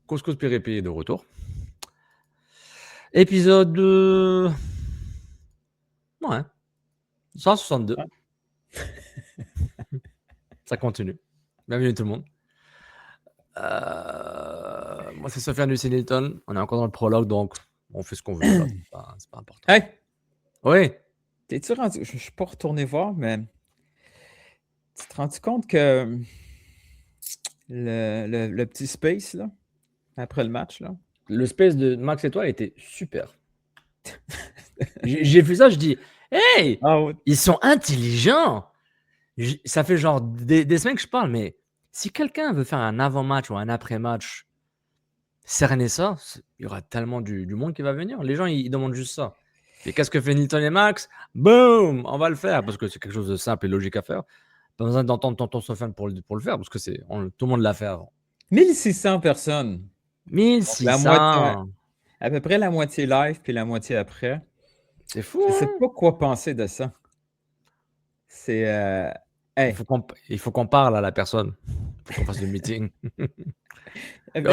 Couscous Piripi est de retour. Épisode ouais, 162. Ça continue. Bienvenue tout le monde. Moi, c'est Sofiane Hussein-Hilton. On est encore dans le prologue, donc on fait ce qu'on veut. Là. C'est pas important. Hey! Oui. T'es-tu rendu... Je suis pas retourné voir, mais tu te rends compte que le petit space, là, après le match, là, Le space de Max et toi était super. J'ai vu ça, je dis, hey, ils sont intelligents. Ça fait genre des semaines que je parle, mais si quelqu'un veut faire un avant-match ou un après-match, cerner ça, il y aura tellement du monde qui va venir. Les gens, ils demandent juste ça. Et qu'est-ce que fait Nilton et Max? Boum, on va le faire parce que c'est quelque chose de simple et logique à faire. Pas besoin d'entendre tonton Sofiane pour le faire parce que tout le monde l'a fait avant. 1600 personnes. 1600. À peu près la moitié live puis la moitié après. C'est fou. Je sais pas quoi penser de ça. C'est. Hey. Il faut qu'on parle à la personne. Il faut qu'on fasse le meeting.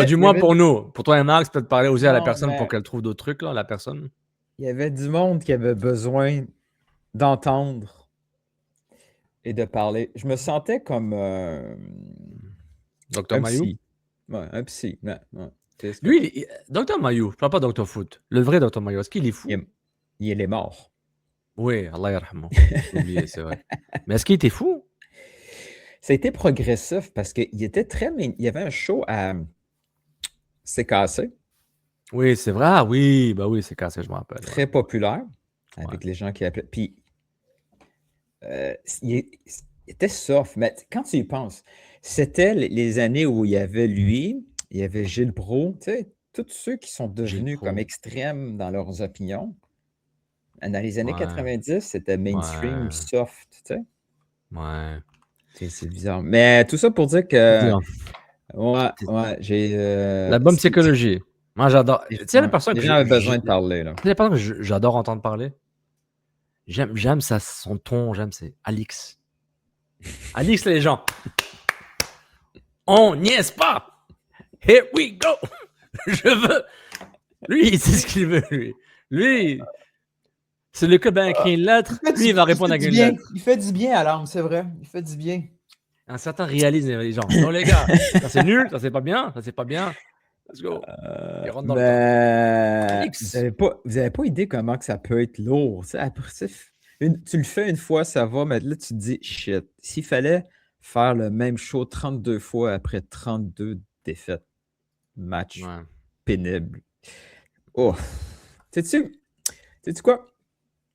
Du moins pour nous. Pour toi et Max, peut-être parler aussi à la personne pour qu'elle trouve d'autres trucs, là, la personne. Il y avait du monde qui avait besoin d'entendre et de parler. Je me sentais comme Dr. Mayou? Ouais, un psy. Ouais. Lui, Dr. Mayou, je parle pas Dr. Foot. Le vrai Dr. Mayou, est-ce qu'il est fou? Il est mort. Oui, Allah yarhamou. J'ai oublié, c'est vrai. Mais est-ce qu'il était fou? Ça a été progressif parce qu'il était il y avait un show à C'est cassé. Oui, c'est vrai. Ah oui, bah oui, c'est cassé, je me rappelle. Très populaire avec les gens qui appelaient. Puis, il était soft, mais quand tu y penses, c'était les années où il y avait lui, il y avait Gilles Proulx, tu sais, tous ceux qui sont devenus comme extrêmes dans leurs opinions. Dans les années 90, c'était mainstream, soft, tu sais. Ouais. C'est bizarre. Mais tout ça pour dire que. Ouais, j'ai. La bonne psychologie. Moi, j'adore. Tu sais, la personne les gens avaient besoin de parler, là. Tu sais, la personne que j'adore entendre parler? J'aime son ton, c'est Alix. Alix, les gens. On n'y est pas. Here we go. Je veux. Lui, c'est ce qu'il veut, lui. Lui, c'est le club a écrit une lettre. Lui, il va répondre avec une lettre. Il fait du bien à l'âme, c'est vrai. Il fait du bien. Un certain réalisme, les gens. Non, les gars, ça c'est nul, ça c'est pas bien, ça c'est pas bien. Let's go. Il rentre dans le temps. Vous n'avez pas idée comment que ça peut être lourd. Tu le fais une fois, ça va, mais là, tu te dis, shit, s'il fallait faire le même show 32 fois après 32 défaites, match pénible. Oh, sais-tu quoi?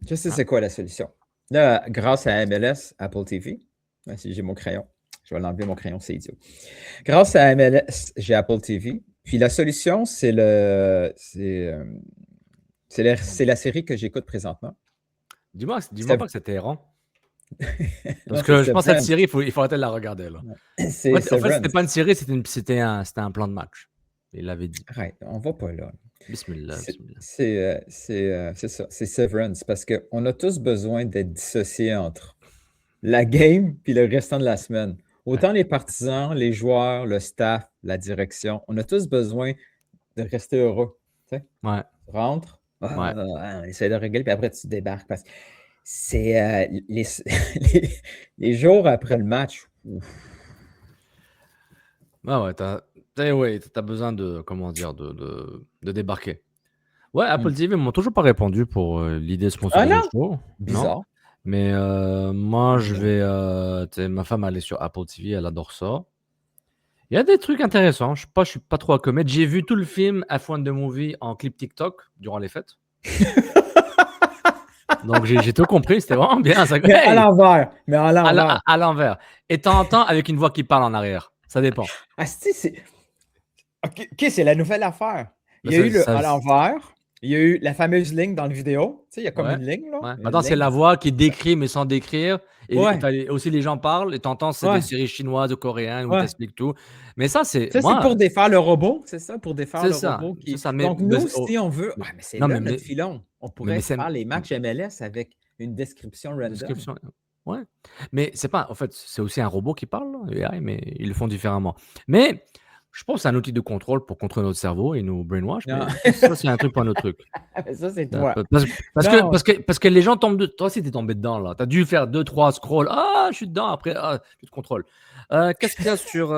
Je sais c'est quoi la solution. Là, grâce à MLS, Apple TV, si j'ai mon crayon, je vais l'enlever mon crayon, c'est idiot. Grâce à MLS, j'ai Apple TV. Puis la solution, c'est la série que j'écoute présentement. Dis-moi pas que c'était errant. Parce que je pense que cette série, il faut arrêter de la regarder. Là. En fait, c'était pas une série, c'était un plan de match. Il l'avait dit. Arrête, on va pas là. Bismillah. C'est ça, c'est Severance, parce qu'on a tous besoin d'être dissociés entre la game puis le restant de la semaine. Autant les partisans, les joueurs, le staff, la direction, on a tous besoin de rester heureux. Tu sais? Ouais. Tu rentres, on essaie de régler, puis après tu débarques. Parce que c'est les jours après le match. T'as besoin de, comment dire, de débarquer. Ouais, Apple TV m'ont toujours pas répondu pour l'idée de sponsoriser le show. Bizarre. Non. Mais moi, je vais. Ma femme, elle est sur Apple TV, elle adore ça. Il y a des trucs intéressants. Je suis pas trop à commettre. J'ai vu tout le film F1 The Movie en clip TikTok durant les fêtes. Donc, j'ai tout compris. C'était vraiment bien. Ça... Mais à l'envers. Mais à l'envers. À l'envers. Et de temps en temps, avec une voix qui parle en arrière. Ça dépend. Ah, c'est... OK, c'est la nouvelle affaire. Il y a eu le à l'envers. Il y a eu la fameuse ligne dans la vidéo. Tu sais, il y a comme une ligne, là. Maintenant, c'est la voix qui décrit, mais sans décrire. Et aussi, les gens parlent. Et t'entends, c'est des séries chinoises ou coréennes où t'expliques tout. Mais ça, c'est... Ça, c'est pour défaire le robot. C'est ça, pour défaire le robot. C'est ça. Donc, nous, si on veut... mais c'est là notre filon. On pourrait faire les matchs MLS avec une description random. Ouais. Mais c'est pas... En fait, c'est aussi un robot qui parle, AI, mais ils le font différemment. Mais Je pense que c'est un outil de contrôle pour contrôler notre cerveau et nos brainwash, Non. mais ça, c'est un truc pour un autre truc. Ça, c'est Ça toi. peut- Non. parce que les gens tombent de. Toi aussi, t'es tombé dedans, là. T'as dû faire 2-3 scrolls. Ah, je suis dedans. Après, tu te contrôles. Qu'est-ce qu'il y a sur.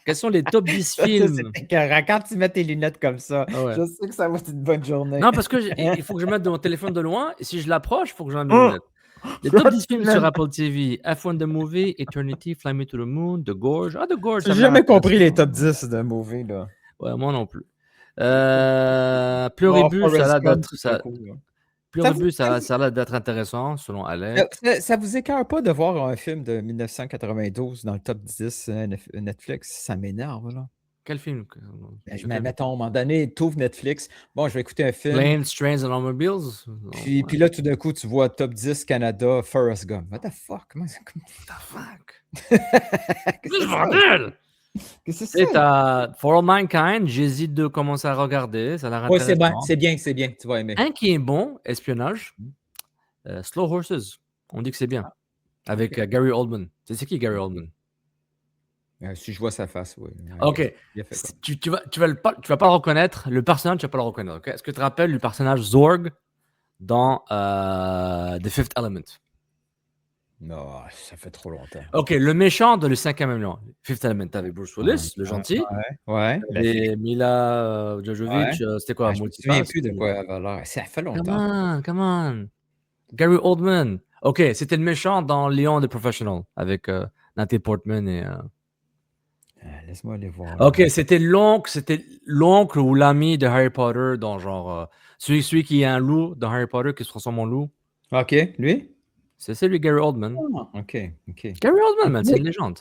Quels sont les top 10 Ça, films? c'est écœurant. Quand tu mets tes lunettes comme ça, Ah ouais. je sais que ça va être une bonne journée. Non, parce que il faut que je mette mon téléphone de loin et si je l'approche, il faut que j'enlève mes lunettes. Les top 10 films sur Apple TV: F1 The Movie, Eternity, Fly Me to the Moon, The Gorge. Ah, The Gorge, ça J'ai a l'air jamais compris les intéressant. top 10 de movie, là. Ouais, moi non plus. Bon, Pluribus, ça a Forrest l'air Gump, d'être. c'est pas cool, là. Pluribus, ça a l'air d'être intéressant, selon Alex. Ça vous écœure pas de voir un film de 1992 dans le top 10 Netflix? Ça m'énerve, là. Quel film? Mettons, à un moment donné, tu ouvres Netflix. Bon, je vais écouter un film. Planes, Trains and Automobiles? Puis là, tout d'un coup, tu vois top 10 Canada, Forrest Gump. What the fuck? What the fuck? Qu'est-ce que c'est ça? Qu'est-ce que c'est ça? T'as For All Mankind, j'hésite de commencer à regarder, ça a l'air Ouais, intéressant. c'est bien, tu vas aimer. Un qui est bon, espionnage, Slow Horses, on dit que c'est bien, avec Gary Oldman. C'est qui Gary Oldman? Si je vois sa face, oui. Ok, tu vas pas le reconnaître, le personnage, tu vas pas le reconnaître. Okay? Est-ce que tu te rappelles du personnage Zorg dans The Fifth Element? Non, ça fait trop longtemps. Ok, le méchant de Le Cinquième Élément, Fifth Element, avec Bruce Willis, le gentil. Ouais. Et Mila Jovovich, c'était quoi? Je me souviens plus de quoi elle avait l'air. Ça fait longtemps. Come on. Gary Oldman. Ok, c'était le méchant dans Leon the Professional avec Natalie Portman et. Laisse-moi aller voir. Ok, c'était l'oncle ou l'ami de Harry Potter dans genre celui qui est un loup dans Harry Potter qui se transforme en loup. Ok, lui? C'est lui, Gary Oldman. Ok. Gary Oldman, man, c'est une légende.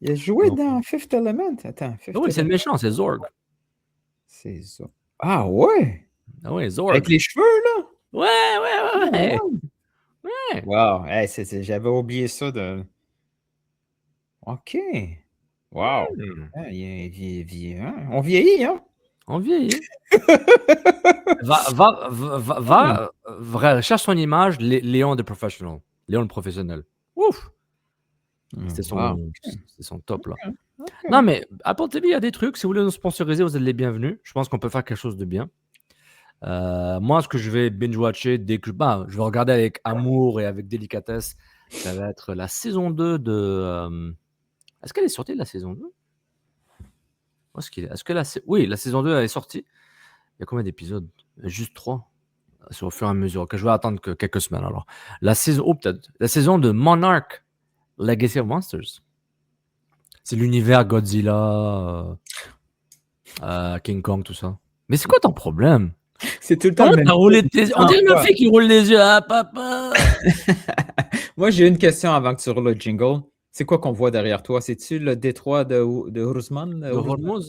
Il a joué dans Fifth Element. Attends, oui, c'est le méchant, c'est Zorg. C'est ça. Ah ouais? Ah ouais, Zorg. Avec les cheveux, là? Ouais. Wow, j'avais oublié ça de. Ok. Wow. On vieillit, hein? On vieillit. Cherche son image, Léon the Professional. Léon le professionnel. Ouf! C'était son top, là. Okay. Non, mais Apple TV, il y a des trucs. Si vous voulez nous sponsoriser, vous êtes les bienvenus. Je pense qu'on peut faire quelque chose de bien. Moi, ce que je vais binge-watcher dès que je vais regarder avec amour et avec délicatesse, ça va être la saison 2 de... Est-ce qu'elle est sortie, la saison 2? Oui, la saison 2 elle est sortie. Il y a combien d'épisodes? Juste 3. C'est au fur et à mesure. Que je vais attendre que quelques semaines alors. La saison de Monarch Legacy of Monsters. C'est l'univers Godzilla, King Kong, tout ça. Mais c'est quoi ton problème? C'est tout le temps le même. On dirait une fille qui roule les yeux. Ah, papa! Moi, j'ai une question avant que tu roules le jingle. C'est quoi qu'on voit derrière toi? C'est-tu le détroit de Hormuz?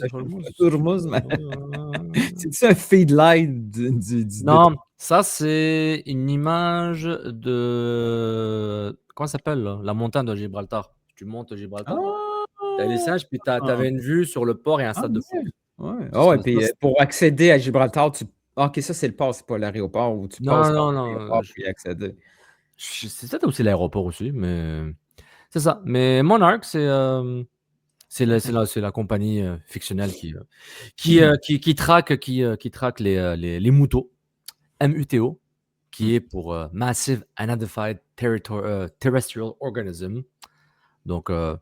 C'est-tu un feed light du Non, détroit? Ça, c'est une image de... Comment ça s'appelle, là? La montagne de Gibraltar. Tu montes à Gibraltar. T'as les singes, puis t'avais une vue sur le port et un stade de foot. Ouais. Oh, et puis pour accéder à Gibraltar, ok, ça, c'est le port, c'est pas l'aéroport où tu passes par l'aéroport pour y accéder. C'est peut-être aussi l'aéroport aussi, mais... C'est ça. Mais Monarch, c'est la compagnie fictionnelle qui traque les MUTO, MUTO, qui est pour Massive Unidentified Terrestrial Organism. Donc, ça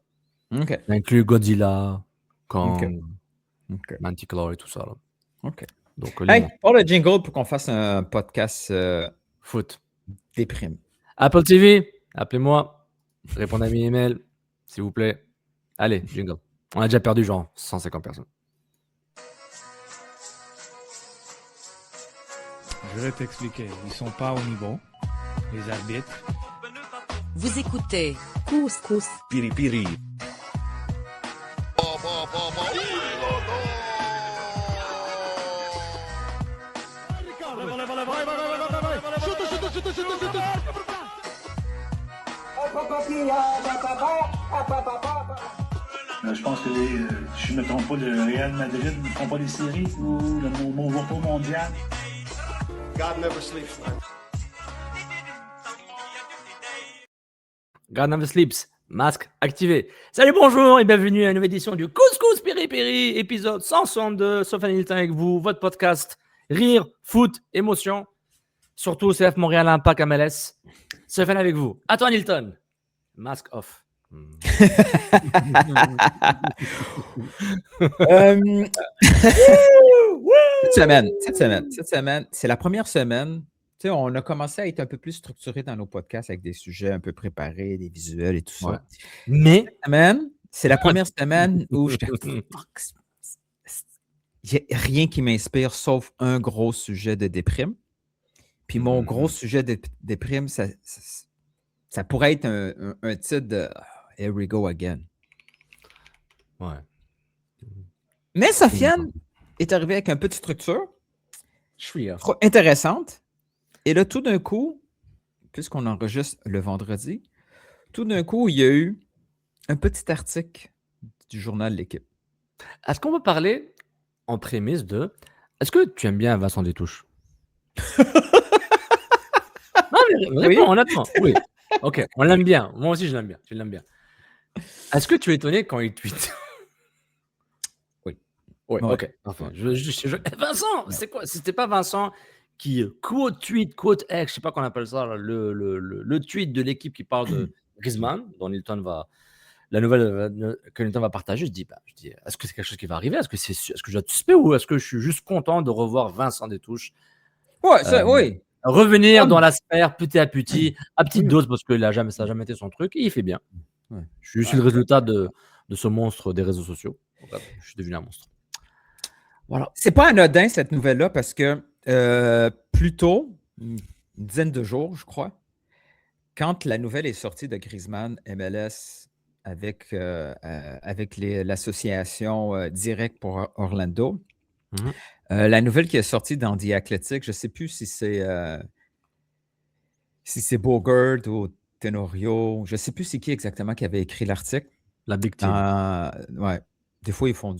inclut Godzilla, Kong, Manticore et tout ça. Là. OK. Donc, pour le jingle, pour qu'on fasse un podcast foot. Déprime. Apple TV, appelez-moi. Répondez à mes emails, s'il vous plaît. Allez, jingle. On a déjà perdu genre 150 personnes. Je vais t'expliquer. Ils sont pas au niveau, les arbitres. Vous écoutez Couscous Piri Piri. Je pense que si je ne me trompe pas, le Real Madrid ne font pas les séries ou le repos mondial. God never sleeps, man. God never sleeps. Masque activé. Salut, bonjour et bienvenue à une nouvelle édition du Couscous Piri Piri, épisode 162. Sofiane Hilton avec vous, votre podcast Rire, Foot, Émotion. Surtout CF Montréal Impact MLS. Sofiane avec vous. À toi, Hilton. Masque off. Cette semaine, c'est la première semaine. Tu sais, on a commencé à être un peu plus structuré dans nos podcasts avec des sujets un peu préparés, des visuels et tout ça. Ouais. Mais Cette semaine, c'est la première semaine où je il n'y a rien qui m'inspire sauf un gros sujet de déprime. Puis mon gros sujet de déprime, ça pourrait être un titre de Here we go again. ouais. Mais Sofiane est arrivé avec un peu de structure. Je suis là. Trop intéressante. Et là, tout d'un coup, puisqu'on enregistre le vendredi, tout d'un coup, il y a eu un petit article du journal L'Équipe. Est-ce qu'on peut parler en prémisse de est-ce que tu aimes bien Vincent Détouche? Non, mais réponds, honnêtement. Oui. Ok, on l'aime bien. Moi aussi, je l'aime bien. Tu l'aimes bien. Est-ce que tu es étonné quand il tweet? Oui. Ouais. Ok, parfait. Vincent, c'est quoi? C'était pas Vincent qui quote tweet, quote X, je sais pas qu'on appelle ça, là, le tweet de l'équipe qui parle de Griezmann, dont Hilton va. La nouvelle que Hilton va partager, je dis, est-ce que c'est quelque chose qui va arriver? Est-ce que je dois être suspect ou est-ce que je suis juste content de revoir Vincent Détouche Oui. revenir dans la sphère petit à petit, à petite dose, parce que ça n'a jamais été son truc, et il fait bien. Ouais. Je suis le résultat de ce monstre des réseaux sociaux. Je suis devenu un monstre. Voilà. C'est pas anodin, cette nouvelle-là, parce que plus tôt, une dizaine de jours, je crois, quand la nouvelle est sortie de Griezmann MLS avec l'association Direct pour Orlando, la nouvelle qui est sortie dans The Athletic, je ne sais plus si c'est Bogert ou Tenorio, je ne sais plus c'est qui exactement qui avait écrit l'article. La Big Team. Ouais. Des fois, ils font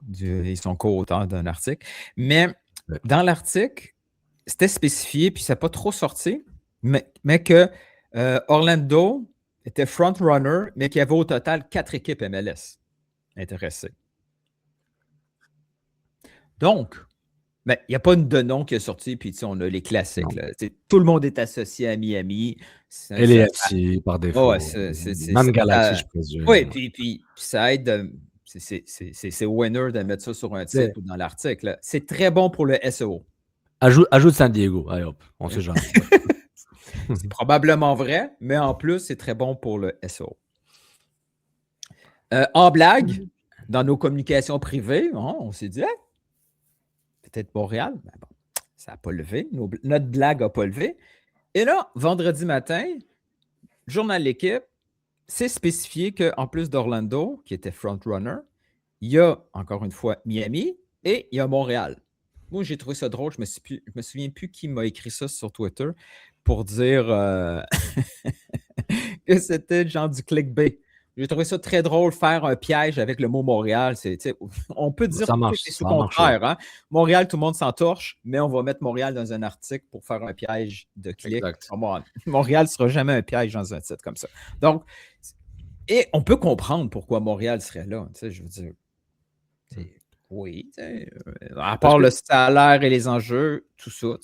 ils sont co-auteurs d'un article. Mais dans l'article, c'était spécifié, puis ça n'a pas trop sorti, mais que Orlando était front-runner, mais qu'il y avait au total 4 équipes MLS intéressées. Donc, il n'y a pas de nom qui est sorti, puis on a les classiques. Là. Tout le monde est associé à Miami. LAFC, par défaut. Même Galaxy, je présume. Oui, puis ça aide. C'est winner de mettre ça sur un titre ou dans l'article. C'est très bon pour le SEO. Ajoute San Diego. Allez hop, on sait jamais. C'est probablement vrai, mais en plus, c'est très bon pour le SEO. En blague, dans nos communications privées, on s'est dit, peut-être Montréal. Ben bon, ça n'a pas levé. Notre blague n'a pas levé. Et là, vendredi matin, journal L'Équipe, c'est spécifié qu'en plus d'Orlando, qui était front-runner, il y a, encore une fois, Miami et il y a Montréal. Moi, j'ai trouvé ça drôle. Je me souviens plus qui m'a écrit ça sur Twitter pour dire que c'était genre du clickbait. J'ai trouvé ça très drôle, faire un piège avec le mot Montréal. On peut dire que c'est tout contraire. Hein? Montréal, tout le monde s'entorche, mais on va mettre Montréal dans un article pour faire un piège de clic. Montréal ne sera jamais un piège dans un titre comme ça. Donc, et on peut comprendre pourquoi Montréal serait là. Je veux dire, oui, à part le salaire et les enjeux, tout ça,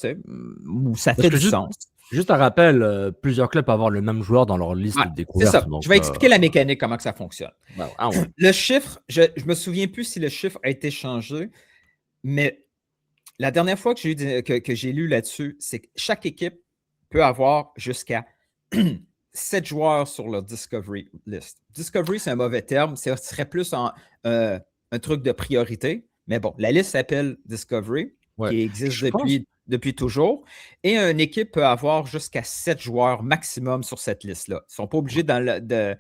ça fait du sens. Juste un rappel, plusieurs clubs peuvent avoir le même joueur dans leur liste de découvertes. C'est ça. Donc, je vais expliquer la mécanique, comment que ça fonctionne. Ouais. Le chiffre, je ne me souviens plus si le chiffre a été changé, mais la dernière fois que j'ai lu là-dessus, c'est que chaque équipe peut avoir jusqu'à 7 joueurs sur leur Discovery list. Discovery, c'est un mauvais terme. Ce serait plus un truc de priorité. Mais bon, la liste s'appelle Discovery, qui existe depuis toujours. Et une équipe peut avoir jusqu'à 7 joueurs maximum sur cette liste-là. Ils ne sont pas obligés de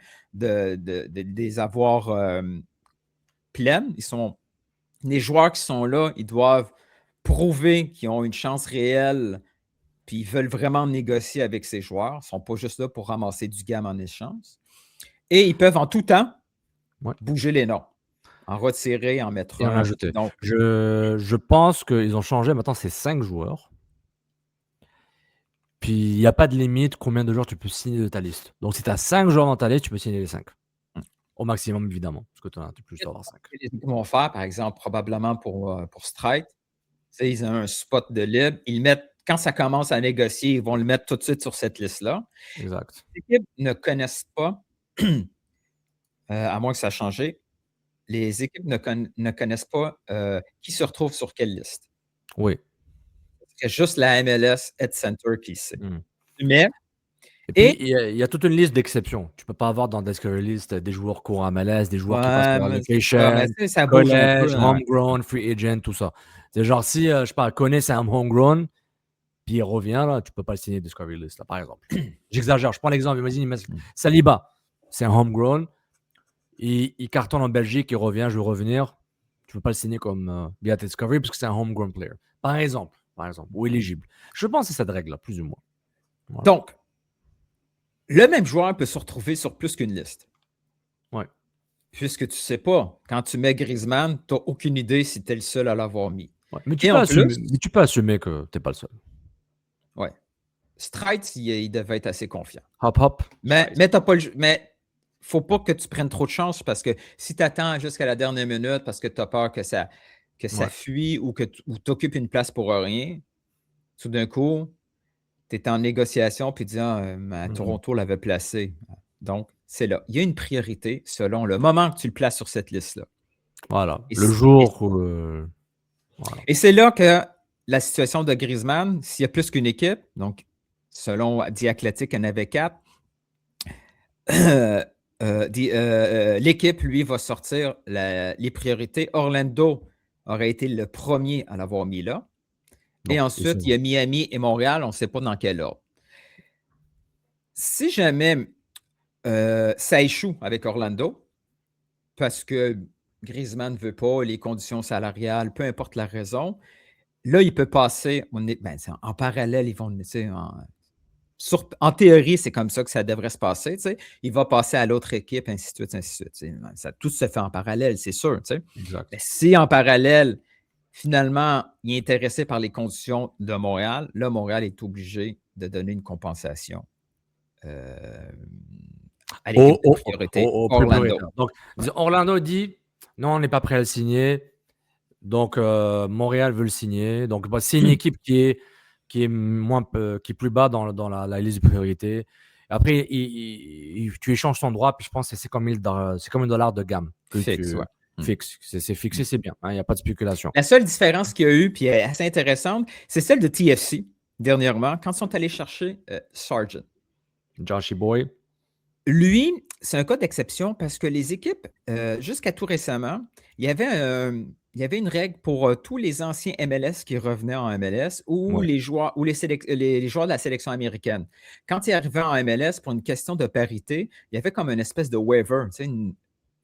les avoir pleines. Les joueurs qui sont là, ils doivent prouver qu'ils ont une chance réelle, puis ils veulent vraiment négocier avec ces joueurs. Ils ne sont pas juste là pour ramasser du gamme en échange. Et ils peuvent en tout temps bouger les noms. En retirer, en mettre un. En ajouter. Donc, je pense qu'ils ont changé. Maintenant, c'est 5 joueurs. Puis il n'y a pas de limite combien de joueurs tu peux signer de ta liste. Donc si tu as 5 joueurs dans ta liste, tu peux signer les 5. Au maximum, évidemment. Parce que tu as plus d'avoir 5. Ce que les équipes vont faire, par exemple, probablement pour Strike, ils ont un spot de libre. Ils mettent, quand ça commence à négocier, ils vont le mettre tout de suite sur cette liste-là. Exact. Les équipes ne connaissent pas, à moins que ça a changé, les équipes ne connaissent pas qui se retrouve sur quelle liste. Oui. C'est juste la MLS Head Center qui sait. Mais et puis, il y a toute une liste d'exceptions. Tu ne peux pas avoir dans Discovery List des joueurs courants MLS, des joueurs qui passent par la location, ça bouge un college, peu, homegrown, free agent, tout ça. C'est genre si, je sais pas, connais c'est un homegrown, puis il revient, là, tu ne peux pas le signer Discovery List, là, par exemple. J'exagère, je prends l'exemple, imagine, Saliba, c'est un homegrown, il cartonne en Belgique, il revient, je veux revenir, tu ne peux pas le signer comme via Discovery parce que c'est un homegrown player. Par exemple, ou éligible. Je pense que c'est cette règle-là, plus ou moins. Voilà. Donc, le même joueur peut se retrouver sur plus qu'une liste. Oui. Puisque tu ne sais pas, quand tu mets Griezmann, tu n'as aucune idée si tu es le seul à l'avoir mis. Ouais. Mais tu peux assumer que tu n'es pas le seul. Oui. Strite, il devait être assez confiant. Hop. Mais t'as pas mais faut pas que tu prennes trop de chance parce que si tu attends jusqu'à la dernière minute parce que tu as peur que ça fuit ou que tu occupes une place pour rien, tout d'un coup, tu es en négociation puis tu dis Toronto l'avait placé. Donc, c'est là. Il y a une priorité selon le moment que tu le places sur cette liste-là. Voilà. Le jour où. Voilà. Et c'est là que la situation de Griezmann, s'il y a plus qu'une équipe, donc selon The Athletic, il y en avait 4, l'équipe, lui, va sortir les priorités. Orlando aurait été le premier à l'avoir mis là. Et ensuite, il y a Miami et Montréal, on ne sait pas dans quel ordre. Si jamais ça échoue avec Orlando, parce que Griezmann ne veut pas, les conditions salariales, peu importe la raison, là, il peut passer, en parallèle, ils vont, en théorie, c'est comme ça que ça devrait se passer. Il va passer à l'autre équipe, ainsi de suite. Ça, tout se fait en parallèle, c'est sûr. Exact. Mais si en parallèle, finalement, il est intéressé par les conditions de Montréal, là, Montréal est obligé de donner une compensation à l'équipe de priorité, Orlando. Donc, Orlando dit non, on n'est pas prêt à le signer. Donc, Montréal veut le signer. Donc, c'est une équipe qui est plus bas dans la liste de priorité. Après, tu échanges ton droit, puis je pense que c'est comme $1000 de gamme. Fixe. C'est fixé, c'est bien. Il n'y a pas de spéculation. La seule différence qu'il y a eu, puis elle est assez intéressante, c'est celle de TFC, dernièrement, quand ils sont allés chercher Sargent. Joshy Boy. Lui, c'est un cas d'exception parce que les équipes, jusqu'à tout récemment, il y avait une règle pour tous les anciens MLS qui revenaient en MLS ou les joueurs de la sélection américaine. Quand ils arrivaient en MLS pour une question de parité, il y avait comme une espèce de waiver,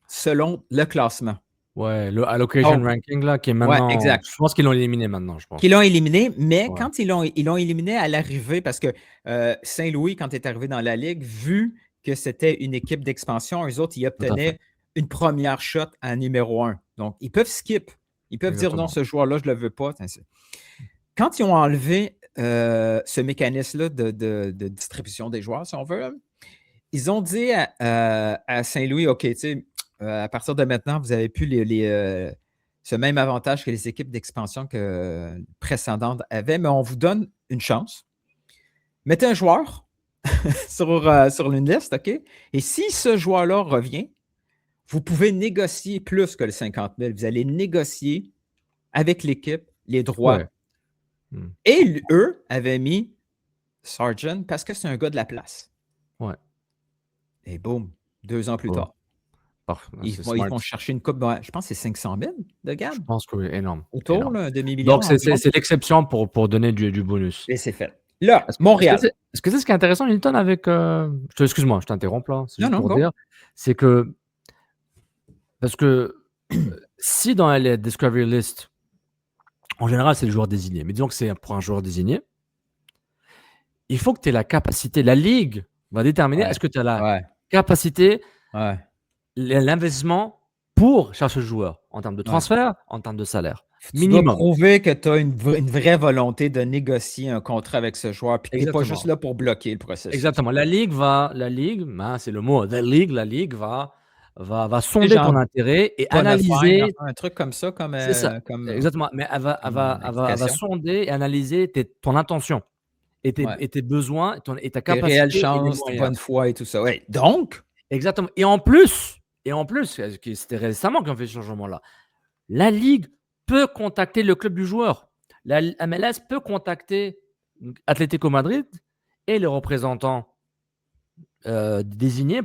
selon le classement. Ouais, le allocation ranking là, qui est maintenant. Ouais, exact. Je pense qu'ils l'ont éliminé maintenant, je pense. Qu'ils l'ont éliminé, mais quand ils l'ont éliminé à l'arrivée, parce que Saint-Louis, quand il est arrivé dans la Ligue, vu que c'était une équipe d'expansion, eux autres, ils obtenaient une première shot à numéro 1. Donc, ils peuvent skip. Ils peuvent dire non, ce joueur-là, je ne le veux pas. Quand ils ont enlevé ce mécanisme-là de distribution des joueurs, si on veut, ils ont dit à Saint-Louis, OK, à partir de maintenant, vous n'avez plus ce même avantage que les équipes d'expansion précédentes avaient, mais on vous donne une chance. Mettez un joueur sur une liste, OK? Et si ce joueur-là revient, vous pouvez négocier plus que le 50 000. Vous allez négocier avec l'équipe les droits. Ouais. Et eux avaient mis Sargent parce que c'est un gars de la place. Ouais. Et boum, 2 ans plus tard. Ils vont chercher une coupe, je pense que c'est 500 000 de gamme. Je pense que oui, énorme. Autour d'un demi-million. Donc, c'est l'exception pour donner du bonus. Et c'est fait. Là, Montréal. Est-ce que c'est ce qui est intéressant, Nilton, avec. Excuse-moi, je t'interromps là. C'est juste pour dire. C'est que. Parce que si dans la Discovery List, en général, c'est le joueur désigné, mais disons que c'est pour un joueur désigné, il faut que tu aies la capacité. La Ligue va déterminer est-ce que tu as la capacité, l'investissement pour chercher ce joueur en termes de transfert, en termes de salaire. Tu dois minimum. prouver que tu as une vraie volonté de négocier un contrat avec ce joueur, puis que tu n'es pas juste Exactement. là pour bloquer le processus. Exactement. La ligue, c'est le mot, la ligue va Tu sais, sonder ton genre intérêt et bonne fine, analyser. un truc comme ça, C'est ça, comme exactement. Mais elle va explication. sonder et analyser ton intention et Ouais. tes besoins et ta Tes réelles capacité et les chances, tes moyens. bonne foi et tout ça. Ouais. Donc, Exactement. Et en plus, c'était récemment qu'on fait ce changement-là. La ligue peut contacter le club du joueur. La MLS peut contacter Atlético Madrid et les représentants désignés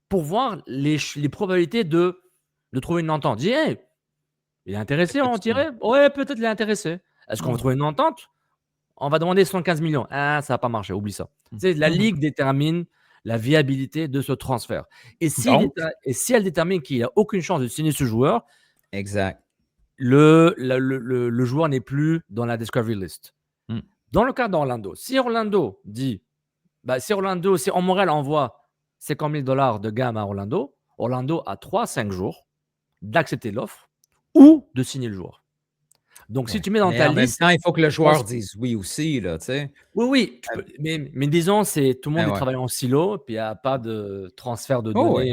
pour voir les probabilités de trouver une entente. Dis, hey, il est intéressé, on dirait. Ouais, peut-être il est intéressé. Est-ce qu'on va trouver une entente? On va demander 75 millions. Ah, ça va pas marcher, oublie ça. Tu sais, la ligue détermine la viabilité de ce transfert. Et si elle détermine qu'il n'y a aucune chance de signer ce joueur, exact. le joueur n'est plus dans la discovery list. Dans le cas d'Orlando, si Montréal envoie 50 000 $ de gamme à Orlando a 3-5 jours d'accepter l'offre ou de signer le joueur. Donc, si tu mets dans ta en même liste. temps, il faut que le joueur dise oui aussi, là, tu sais. Oui, mais disons, tout le monde travaille en silo, puis il n'y a pas de transfert de données.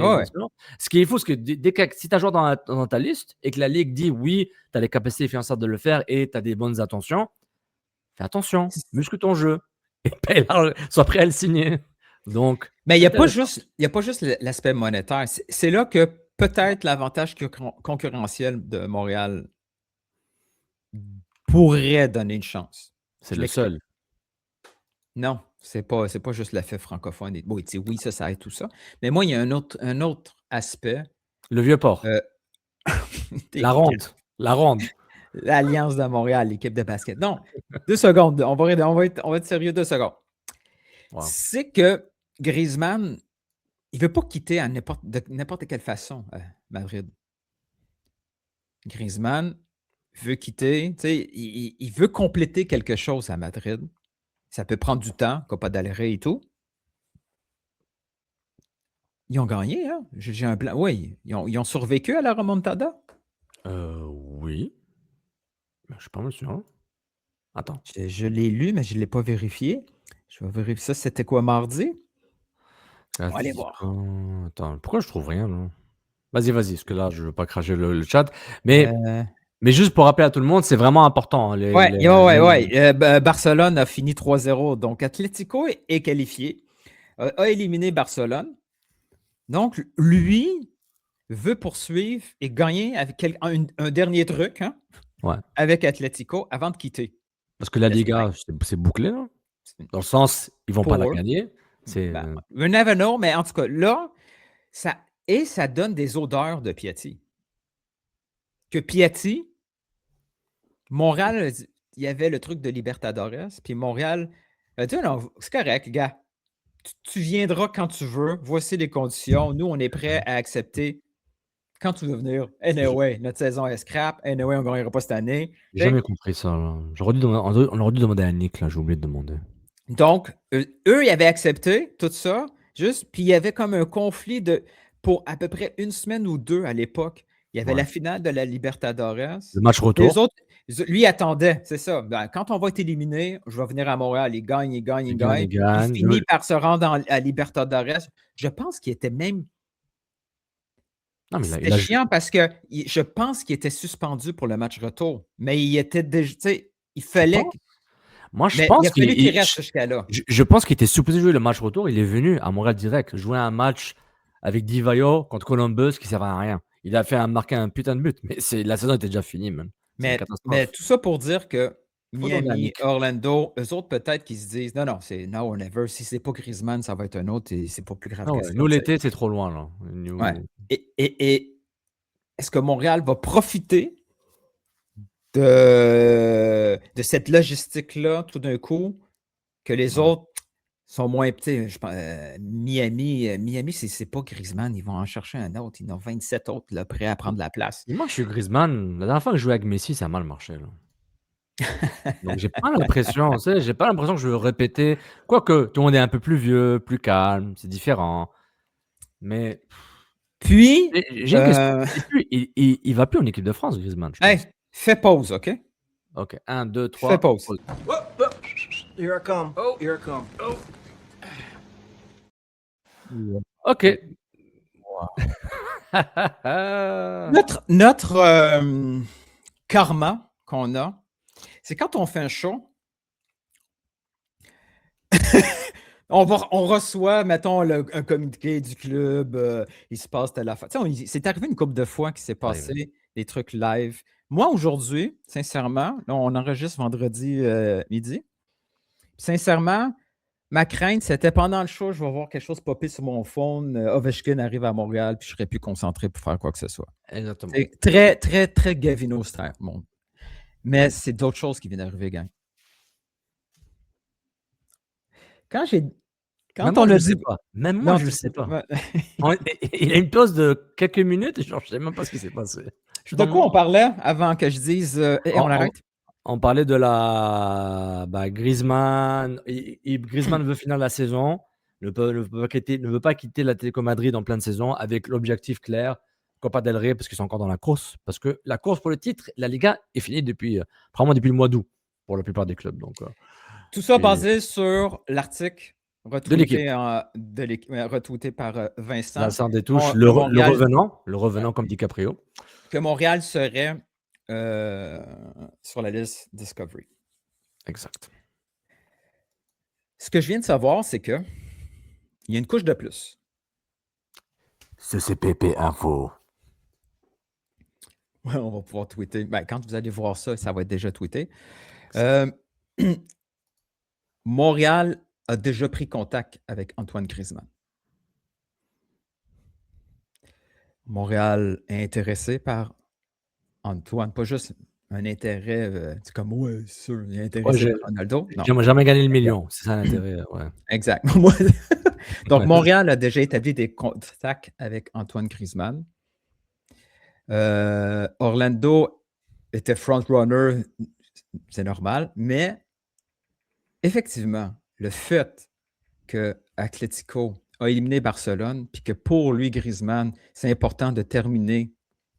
Ce qu'il faut, c'est que si tu as un joueur dans ta liste et que la ligue dit oui, tu as les capacités financières de le faire et tu as des bonnes intentions, fais attention, muscle ton jeu et sois prêt à le signer. Donc, mais il n'y a pas juste l'aspect monétaire. C'est là que peut-être l'avantage concurrentiel de Montréal pourrait donner une chance. C'est le seul. Non, c'est pas juste l'effet francophone. Oui, ça aide tout ça. Mais moi, il y a un autre aspect. Le Vieux-Port. La ronde. L'Alliance de Montréal, l'équipe de basket. Non, 2 secondes. On va être sérieux 2 secondes. Wow. C'est que Griezmann, il ne veut pas quitter de n'importe quelle façon Madrid. Griezmann veut quitter, il veut compléter quelque chose à Madrid. Ça peut prendre du temps, Copa del Rey et tout. Ils ont gagné, hein? J'ai un plan. Oui, ils ont survécu à la remontada? Oui. Je ne suis pas mal sûr. Attends. Je l'ai lu, mais je ne l'ai pas vérifié. Je vais vérifier ça. C'était quoi, mardi? On va aller voir. Attends, pourquoi je trouve rien, là? Vas-y, parce que là, je ne veux pas cracher le chat. Mais juste pour rappeler à tout le monde, c'est vraiment important. Barcelone a fini 3-0. Donc, Atlético est qualifié, a éliminé Barcelone. Donc, lui veut poursuivre et gagner avec un dernier truc avec Atlético avant de quitter. Parce que la Liga, c'est bouclé, là. Dans le sens, ils ne vont pas la gagner. We never know, mais en tout cas, là, ça donne des odeurs de Piatti. Que Piatti, Montréal, il y avait le truc de Libertadores, puis Montréal a dit non, c'est correct, gars. Tu viendras quand tu veux. Voici les conditions. Nous, on est prêts à accepter quand tu veux venir. Anyway, notre saison est scrap. Anyway, on ne gagnera pas cette année. J'ai jamais compris ça. On aurait dû demander à Nick, là. J'ai oublié de demander. Donc, eux, ils avaient accepté tout ça. Puis il y avait comme un conflit pour à peu près 1 semaine ou 2 à l'époque. Il y avait la finale de la Libertadores. Le match retour. Les autres, lui attendait, c'est ça. Quand on va être éliminé, je vais venir à Montréal. Il gagne. Il finit par se rendre à Libertadores. Je pense qu'il était même. C'était chiant parce que je pense qu'il était suspendu pour le match retour. Mais il était déjà. Il fallait. Moi, je pense qu'il reste jusqu'à là. Je pense qu'il était supposé jouer le match retour. Il est venu à Montréal direct, jouer un match avec Divayo contre Columbus qui ne servait à rien. Il a marqué un putain de but, mais la saison était déjà finie, man. Mais tout ça pour dire que Miami, Orlando, eux autres, peut-être qu'ils se disent non, c'est now or never. Si c'est pas Griezmann, ça va être un autre et c'est pas plus grave que ça. Nous, l'été, c'est trop loin, là. Et est-ce que Montréal va profiter de cette logistique-là tout d'un coup que les autres sont moins petits? Miami, c'est pas Griezmann. Ils vont en chercher un autre. Ils ont 27 autres là, prêts à prendre la place. Et moi, je suis Griezmann. La dernière fois que je jouais avec Messi, ça a mal marché, là. Donc, j'ai pas l'impression que je veux répéter. Quoique, tout le monde est un peu plus vieux, plus calme, c'est différent. Mais. Puis. J'ai une question. Il va plus en équipe de France, Griezmann. Fais pause, OK? OK. 1, 2, Fais 3. pause. Pause. Here I come. Oh, here I come. Oh. OK. Notre karma qu'on a, c'est quand on fait un show, on reçoit, mettons, un communiqué du club, il se passe telle affaire. Tu sais, c'est arrivé une couple de fois qu'il s'est passé des trucs live. Moi, aujourd'hui, sincèrement, là, on enregistre vendredi midi. Sincèrement, ma crainte, c'était pendant le show, je vais voir quelque chose popper sur mon phone, Ovechkin arrive à Montréal, puis je serais plus concentré pour faire quoi que ce soit. Exactement. C'est très, très, très Gavino style, monde. Mais c'est d'autres choses qui viennent d'arriver, gang. Même moi, je sais pas. Même moi, je sais pas. Il y a une pause de quelques minutes et genre, je sais même pas ce qui s'est passé. De quoi on parlait avant que je dise on arrête? On parlait de la Griezmann. Griezmann veut finir la saison, ne veut pas quitter l'Atlético Madrid en pleine saison avec l'objectif clair, Copa del Rey, parce qu'ils sont encore dans la course. Parce que la course pour le titre, la Liga est finie probablement depuis le mois d'août pour la plupart des clubs. Donc, tout ça basé sur l'article retweeté par Vincent. Vincent Détouche, le revenant comme DiCaprio. Que Montréal serait sur la liste Discovery. Exact. Ce que je viens de savoir, c'est que il y a une couche de plus. CCPP Info. Ouais, on va pouvoir tweeter. Quand vous allez voir ça, ça va être déjà tweeté. Montréal a déjà pris contact avec Antoine Griezmann. Montréal est intéressé par Antoine, pas juste un intérêt, c'est comme moi, c'est sûr, il est intéressé par Ronaldo. J'aimerais jamais gagner le million, c'est ça l'intérêt. Ouais. Exact. Donc, Montréal a déjà établi des contacts avec Antoine Griezmann. Orlando était front-runner, c'est normal, mais effectivement, le fait que Atlético a éliminé Barcelone, puis que pour lui, Griezmann, c'est important de terminer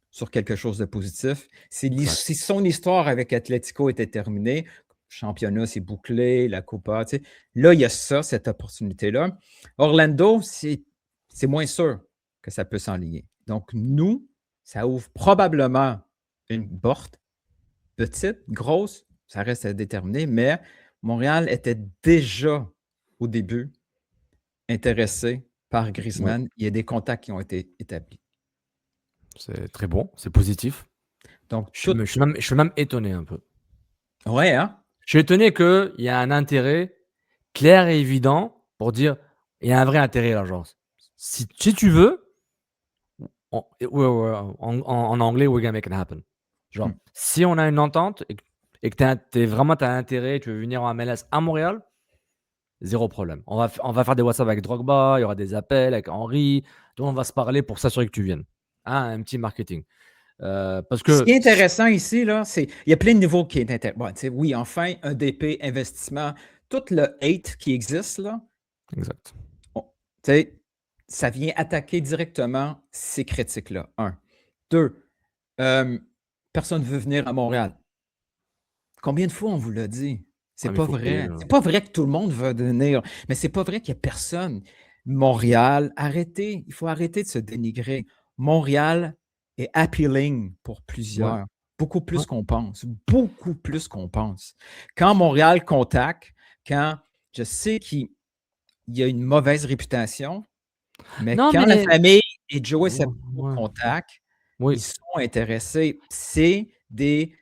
sur quelque chose de positif. Si son histoire avec Atlético était terminée, le championnat s'est bouclé, la Copa, tu sais, là, il y a cette opportunité-là. Orlando, c'est moins sûr que ça peut s'enligner. Donc, nous, ça ouvre probablement une porte, petite, grosse, ça reste à déterminer, mais Montréal était déjà, au début, intéressé par Griezmann. Ouais. Il y a des contacts qui ont été établis. C'est très bon, c'est positif. Donc, je suis même étonné un peu. Ouais, hein? Je suis étonné qu'il y a un intérêt clair et évident pour dire il y a un vrai intérêt là, genre. Si tu veux, en anglais, we're gonna make it happen. Genre, si on a une entente et que t'as intérêt, tu veux venir en MLS à Montréal, zéro problème. On va faire des WhatsApp avec Drogba, il y aura des appels avec Henry, donc on va se parler pour s'assurer que tu viennes. Un petit marketing. Parce que ce qui est intéressant ici, là, c'est il y a plein de niveaux qui est intéressant. Bon, oui, enfin, un DP, investissement, tout le hate qui existe, là. Exact. Bon, ça vient attaquer directement ces critiques-là. 1. 2. Personne ne veut venir à Montréal. Combien de fois on vous l'a dit? C'est pas vrai. C'est pas vrai que tout le monde veut venir, mais c'est pas vrai qu'il n'y a personne. Montréal, arrêtez. Il faut arrêter de se dénigrer. Montréal est appealing pour plusieurs. Ouais. Beaucoup plus qu'on pense. Beaucoup plus qu'on pense. Quand Montréal contacte, quand je sais qu'il y a une mauvaise réputation, mais la famille et Joey contactent, ils sont intéressés. C'est des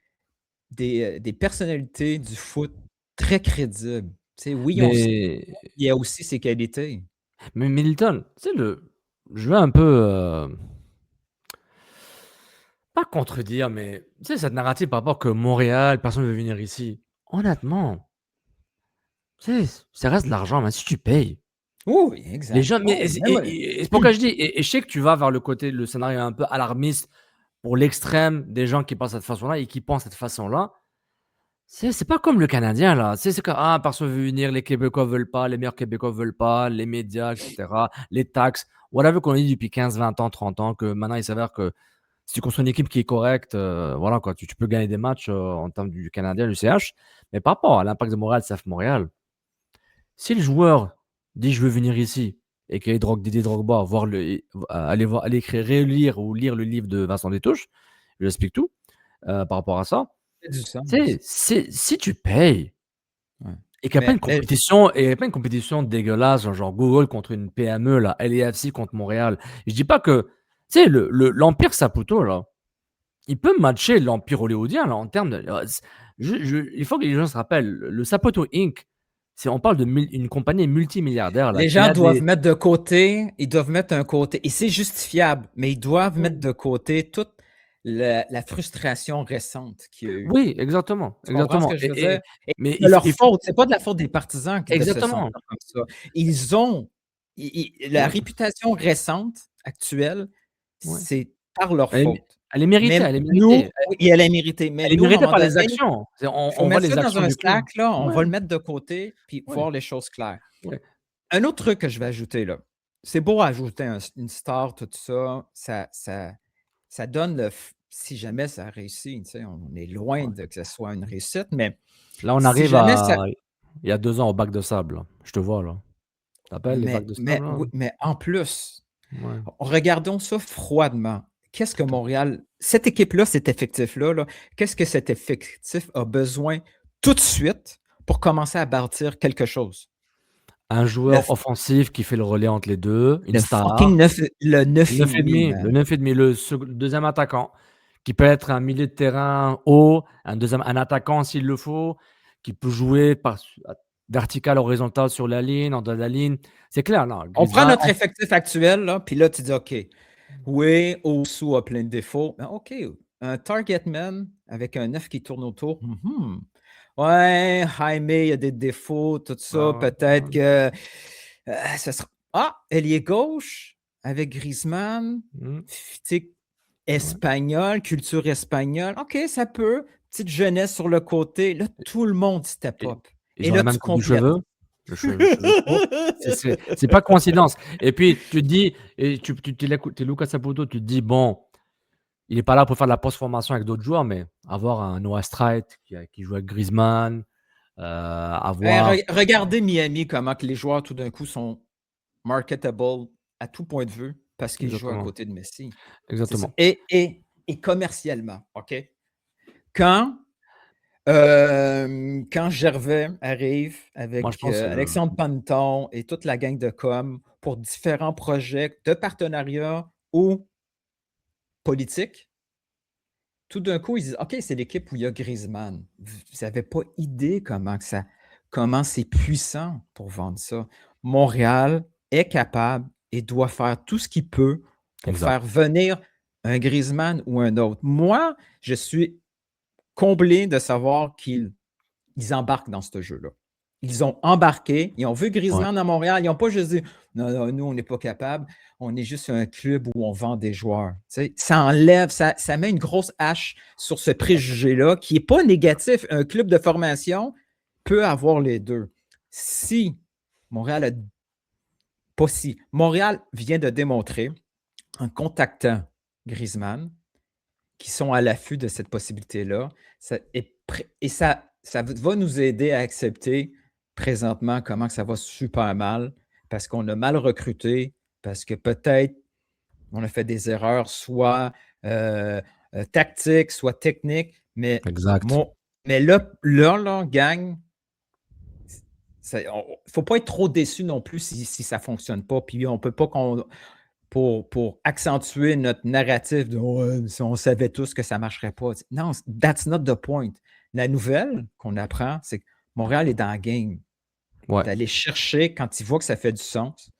personnalités du foot très crédibles. Oui, il y a aussi ses qualités. Mais Milton, tu sais, je veux un peu... pas contredire, mais tu sais, cette narrative par rapport que Montréal, personne ne veut venir ici. Honnêtement, tu sais, ça reste de l'argent, mais si tu payes. Oui, exact. Les gens, c'est pourquoi je dis, et je sais que tu vas vers le scénario un peu alarmiste pour l'extrême des gens qui pensent de cette façon-là et qui pensent de cette façon-là. C'est pas comme le Canadien, là. C'est que personne veut venir, les Québécois veulent pas, les meilleurs Québécois veulent pas, les médias, etc., les taxes, whatever qu'on dit depuis 15, 20 ans, 30 ans, que maintenant il s'avère que Si tu construis une équipe qui est correcte, voilà quoi, tu peux gagner des matchs en termes du Canadien, du CH. Mais par rapport à l'Impact de Montréal, CF Montréal, si le joueur dit je veux venir ici et qu'il y a Didier Drogba, aller écrire, relire ou lire le livre de Vincent Détouche, je lui explique tout par rapport à ça. Ça fait du sens. Si tu payes Ouais. et qu'il n'y a pas une compétition dégueulasse, genre Google contre une PME, là, LAFC contre Montréal, je dis pas que, tu sais, l'Empire Saputo, là, il peut matcher l'Empire hollywoodien, là, en termes de. Il faut que les gens se rappellent, le Saputo Inc., on parle d'une compagnie multimilliardaire. Là, Les gens doivent mettre de côté, ils doivent mettre un côté, et c'est justifiable, mais ils doivent mettre de côté toute la frustration récente qu'il y a eu. Oui, exactement. Tu comprends ce que je veux dire? Mais c'est leur faute, c'est pas de la faute des partisans de se Exactement. sentir comme ça. Ils ont la réputation récente, actuelle, Ouais. c'est par leur faute. Elle est méritée, Mais elle est nous, méritée. oui, elle est méritée. Mais Elle est nous, à un méritée moment par les donné, actions. on On voit mettre les ça dans actions un du club. sac, là, on Ouais. va le mettre de côté, puis Ouais. voir les choses claires. Ouais. Un autre truc que je vais ajouter, là, c'est beau ajouter une star, tout ça, ça donne si jamais ça réussit, tu sais, on est loin de que ce soit une réussite, mais Là, on si arrive jamais il y a 2 ans au bac de sable. Là. Je te vois, là. Tu t'appelles les bacs de sable, là? oui, mais en plus, Ouais. regardons ça froidement. Qu'est-ce que Montréal, cette équipe-là, cet effectif-là, là, qu'est-ce que cet effectif a besoin tout de suite pour commencer à bâtir quelque chose? Un joueur offensif qui fait le relais entre les deux, une star. Fucking le 9,5. Le 9,5, le deuxième attaquant, qui peut être un milieu de terrain haut, un attaquant s'il le faut, qui peut jouer vertical, horizontal sur la ligne, en dehors de la ligne. C'est clair, non. On prend notre effectif actuel, là, puis là, tu dis, OK, oui, Osu a plein de défauts, mais OK, un target man avec un 9 qui tourne autour, ouais, Jaime, il y a des défauts, tout ça, peut-être que ça sera... Ah, ailier gauche avec Griezmann, espagnol, culture espagnole, OK, ça peut, petite jeunesse sur le côté, là, tout le monde step up. Et là, tu complètes. Le cheveu c'est pas coïncidence. Et puis, tu te dis, tu es Lucas Saputo, tu te dis, bon, il n'est pas là pour faire de la post-formation avec d'autres joueurs, mais avoir un Noah Strait qui joue avec Griezmann, regardez Miami, comment que les joueurs, tout d'un coup, sont marketable à tout point de vue parce qu'ils jouent à côté de Messi. Exactement. Et commercialement, OK? Quand Gervais arrive avec Alexandre Panton et toute la gang de com pour différents projets de partenariat ou politiques, tout d'un coup, ils disent OK, c'est l'équipe où il y a Griezmann. Vous n'avez pas idée comment c'est puissant pour vendre ça. Montréal est capable et doit faire tout ce qu'il peut pour faire venir un Griezmann ou un autre. Moi, je suis comblé de savoir qu'ils embarquent dans ce jeu-là. Ils ont embarqué, ils ont vu Griezmann à Montréal, ils n'ont pas juste dit « Non, nous, on n'est pas capable, on est juste un club où on vend des joueurs. » Ça enlève, ça met une grosse hache sur ce préjugé-là qui n'est pas négatif. Un club de formation peut avoir les deux. Si Montréal Montréal vient de démontrer en contactant Griezmann qui sont à l'affût de cette possibilité-là, ça va nous aider à accepter présentement comment ça va super mal parce qu'on a mal recruté, parce que peut-être on a fait des erreurs, soit tactiques, soit techniques, mais là, gang, il ne faut pas être trop déçu non plus si ça ne fonctionne pas. Puis on ne peut pas pour accentuer notre narratif de on savait tous que ça ne marcherait pas. Non, that's not the point. La nouvelle qu'on apprend, c'est que Montréal est dans la game. D'aller chercher quand il voit que ça fait du sens.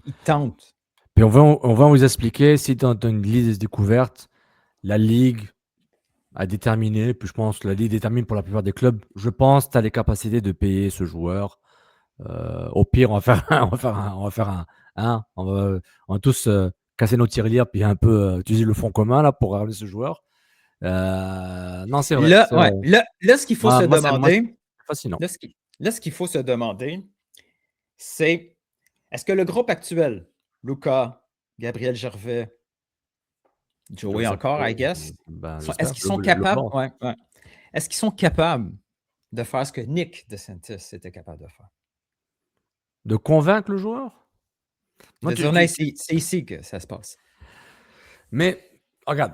Il tente. Puis on va vous expliquer, si tu as une liste découverte, la Ligue a déterminé, puis je pense que la Ligue détermine pour la plupart des clubs, je pense que tu as les capacités de payer ce joueur. Au pire, on va tous casser nos tirelires puis un peu utiliser le fonds commun là, pour ramener ce joueur. Non, c'est vrai. Là, ce qu'il faut se demander, fascinant. Là, ce qu'il faut se demander, c'est est-ce que le groupe actuel, Lucas, Gabriel Gervais, Joey encore, I guess. Ben, Est-ce j'espère. qu'ils sont Le capables? bon. Ouais, ouais. Est-ce qu'ils sont capables de faire ce que Nick DeSantis était capable de faire? De convaincre le joueur? Moi, De dire, non, c'est ici que ça se passe. Mais regarde,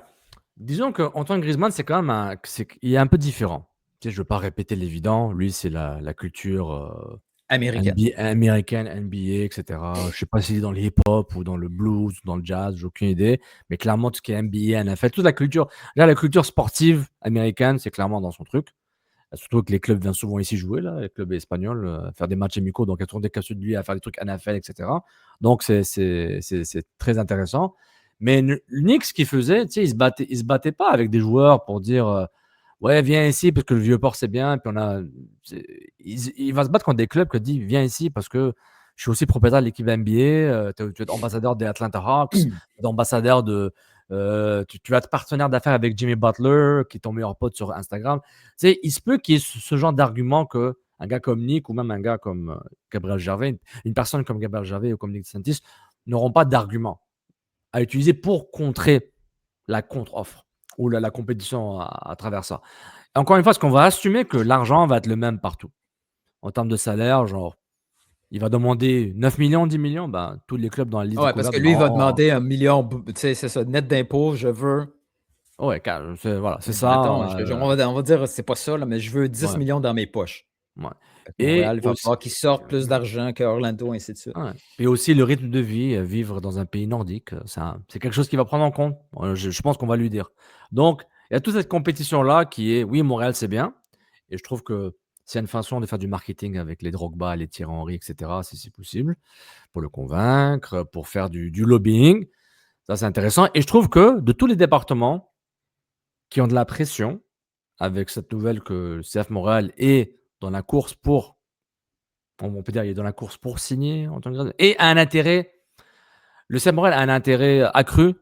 disons qu'Antoine Griezmann, c'est quand même il est un peu différent. Tu sais, je veux pas répéter l'évident. Lui, c'est la culture Américaine. américaine, NBA, etc. Je sais pas s'il est dans le hip-hop ou dans le blues ou dans le jazz, j'ai aucune idée. Mais clairement, tout ce qui est NBA, NFL, toute la culture, là, la culture sportive américaine, c'est clairement dans son truc. Surtout que les clubs viennent souvent ici jouer, là, les clubs espagnols, faire des matchs amicaux, donc il y a toujours des cas de lui à faire des trucs NFL, etc. Donc c'est très intéressant. Mais Nick, ce qu'il faisait, tu sais, il se battait pas avec des joueurs pour dire ouais, viens ici parce que le vieux port c'est bien. Puis il va se battre contre des clubs qui disent viens ici parce que je suis aussi propriétaire de l'équipe NBA. Tu vas être ambassadeur des Atlanta Hawks, ambassadeur de. Tu vas être partenaire d'affaires avec Jimmy Butler, qui est ton meilleur pote sur Instagram. Tu sais, il se peut qu'il y ait ce genre d'argument qu'un gars comme Nick ou même un gars comme Gabriel Gervais, une personne comme Gabriel Gervais ou comme Nick DeSantis n'auront pas d'argument à utiliser pour contrer la contre-offre ou la compétition à travers ça. Et encore une fois, ce qu'on va assumer que l'argent va être le même partout. En termes de salaire, genre, il va demander 9 millions, 10 millions, ben, tous les clubs dans la liste Ouais, parce que lui, il va demander 1 million, tu sais, c'est ça, net d'impôts, je veux. Ouais, voilà, c'est ça. Attends, on va dire, c'est pas ça, là, mais je veux 10 ouais. millions dans mes poches. Ouais. Montréal, il va falloir qu'ils sortent plus d'argent qu'Orlando, ainsi de suite. Ouais. Et aussi le rythme de vie, vivre dans un pays nordique, c'est quelque chose qu'il va prendre en compte. Je pense qu'on va lui dire. Donc, il y a toute cette compétition-là qui est, oui, Montréal, c'est bien. Et je trouve que c'est une façon de faire du marketing avec les Drogba, les Thierry Henry, etc., si c'est possible, pour le convaincre, pour faire du lobbying. Ça, c'est intéressant. Et je trouve que de tous les départements qui ont de la pression, avec cette nouvelle que le CF Montréal est dans la course pour, on peut dire, il est dans la course pour signer en tant que et a un intérêt, le CF Montréal a un intérêt accru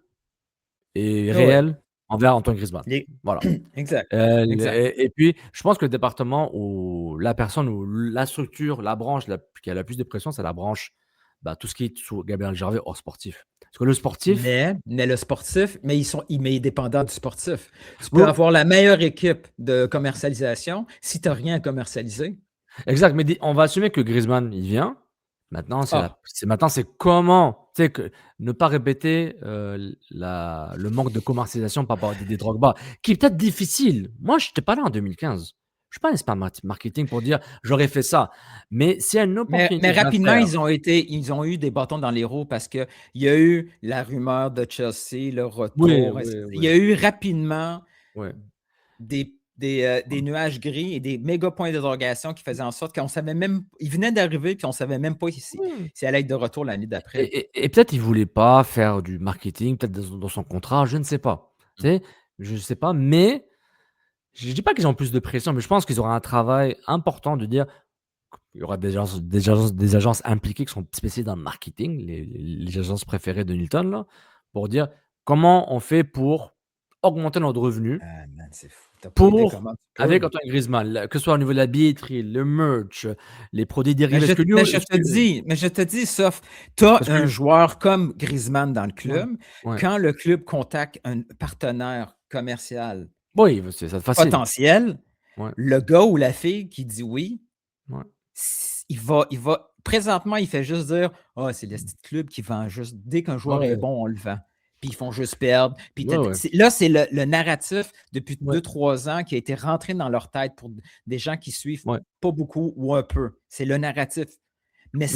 et réel envers Antoine Griezmann. Voilà. Exact. Et puis, je pense que le département où la personne ou la structure, la branche qui a la plus de pression, c'est la branche, tout ce qui est sous Gabriel Gervais hors sportif. Parce que le sportif. Mais le sportif, mais il est dépendant du sportif. Tu peux avoir la meilleure équipe de commercialisation si tu n'as rien à commercialiser. Exact, mais on va assumer que Griezmann, il vient. Maintenant, c'est comment, tu sais, ne pas répéter le manque de commercialisation par rapport à des Drogba, qui est peut-être difficile. Moi, je n'étais pas là en 2015. Je ne suis pas un expert marketing pour dire j'aurais fait ça. Mais c'est une opportunité. Mais rapidement, ils ont eu des bâtons dans les roues parce qu'il y a eu la rumeur de Chelsea, le retour. Il y a eu rapidement des nuages gris et des méga points d'interrogation qui faisaient en sorte qu'on savait même. Ils venaient d'arriver puis on ne savait même pas si elle allait être de retour l'année d'après. Et peut-être il ne voulait pas faire du marketing, peut-être dans son contrat, je ne sais pas. Je ne sais pas, mais je ne dis pas qu'ils ont plus de pression, mais je pense qu'ils auront un travail important de dire qu'il y aura des agences impliquées qui sont spécialisées dans le marketing, les agences préférées de Nilton, là, pour dire comment on fait pour augmenter notre revenu. Ah, man, c'est fou. Avec Antoine Griezmann, que ce soit au niveau de la billetterie, le merch, les produits dérivés. Mais je te dis, sauf, tu as un joueur comme Griezmann dans le club, quand le club contacte un partenaire commercial potentiel, le gars ou la fille qui dit oui, il va présentement, il fait juste dire c'est le petit club qui vend juste, dès qu'un joueur est bon, on le vend. Puis ils font juste perdre. Puis là, c'est le narratif depuis 2-3 ans qui a été rentré dans leur tête pour des gens qui suivent pas beaucoup ou un peu. C'est le narratif. Mais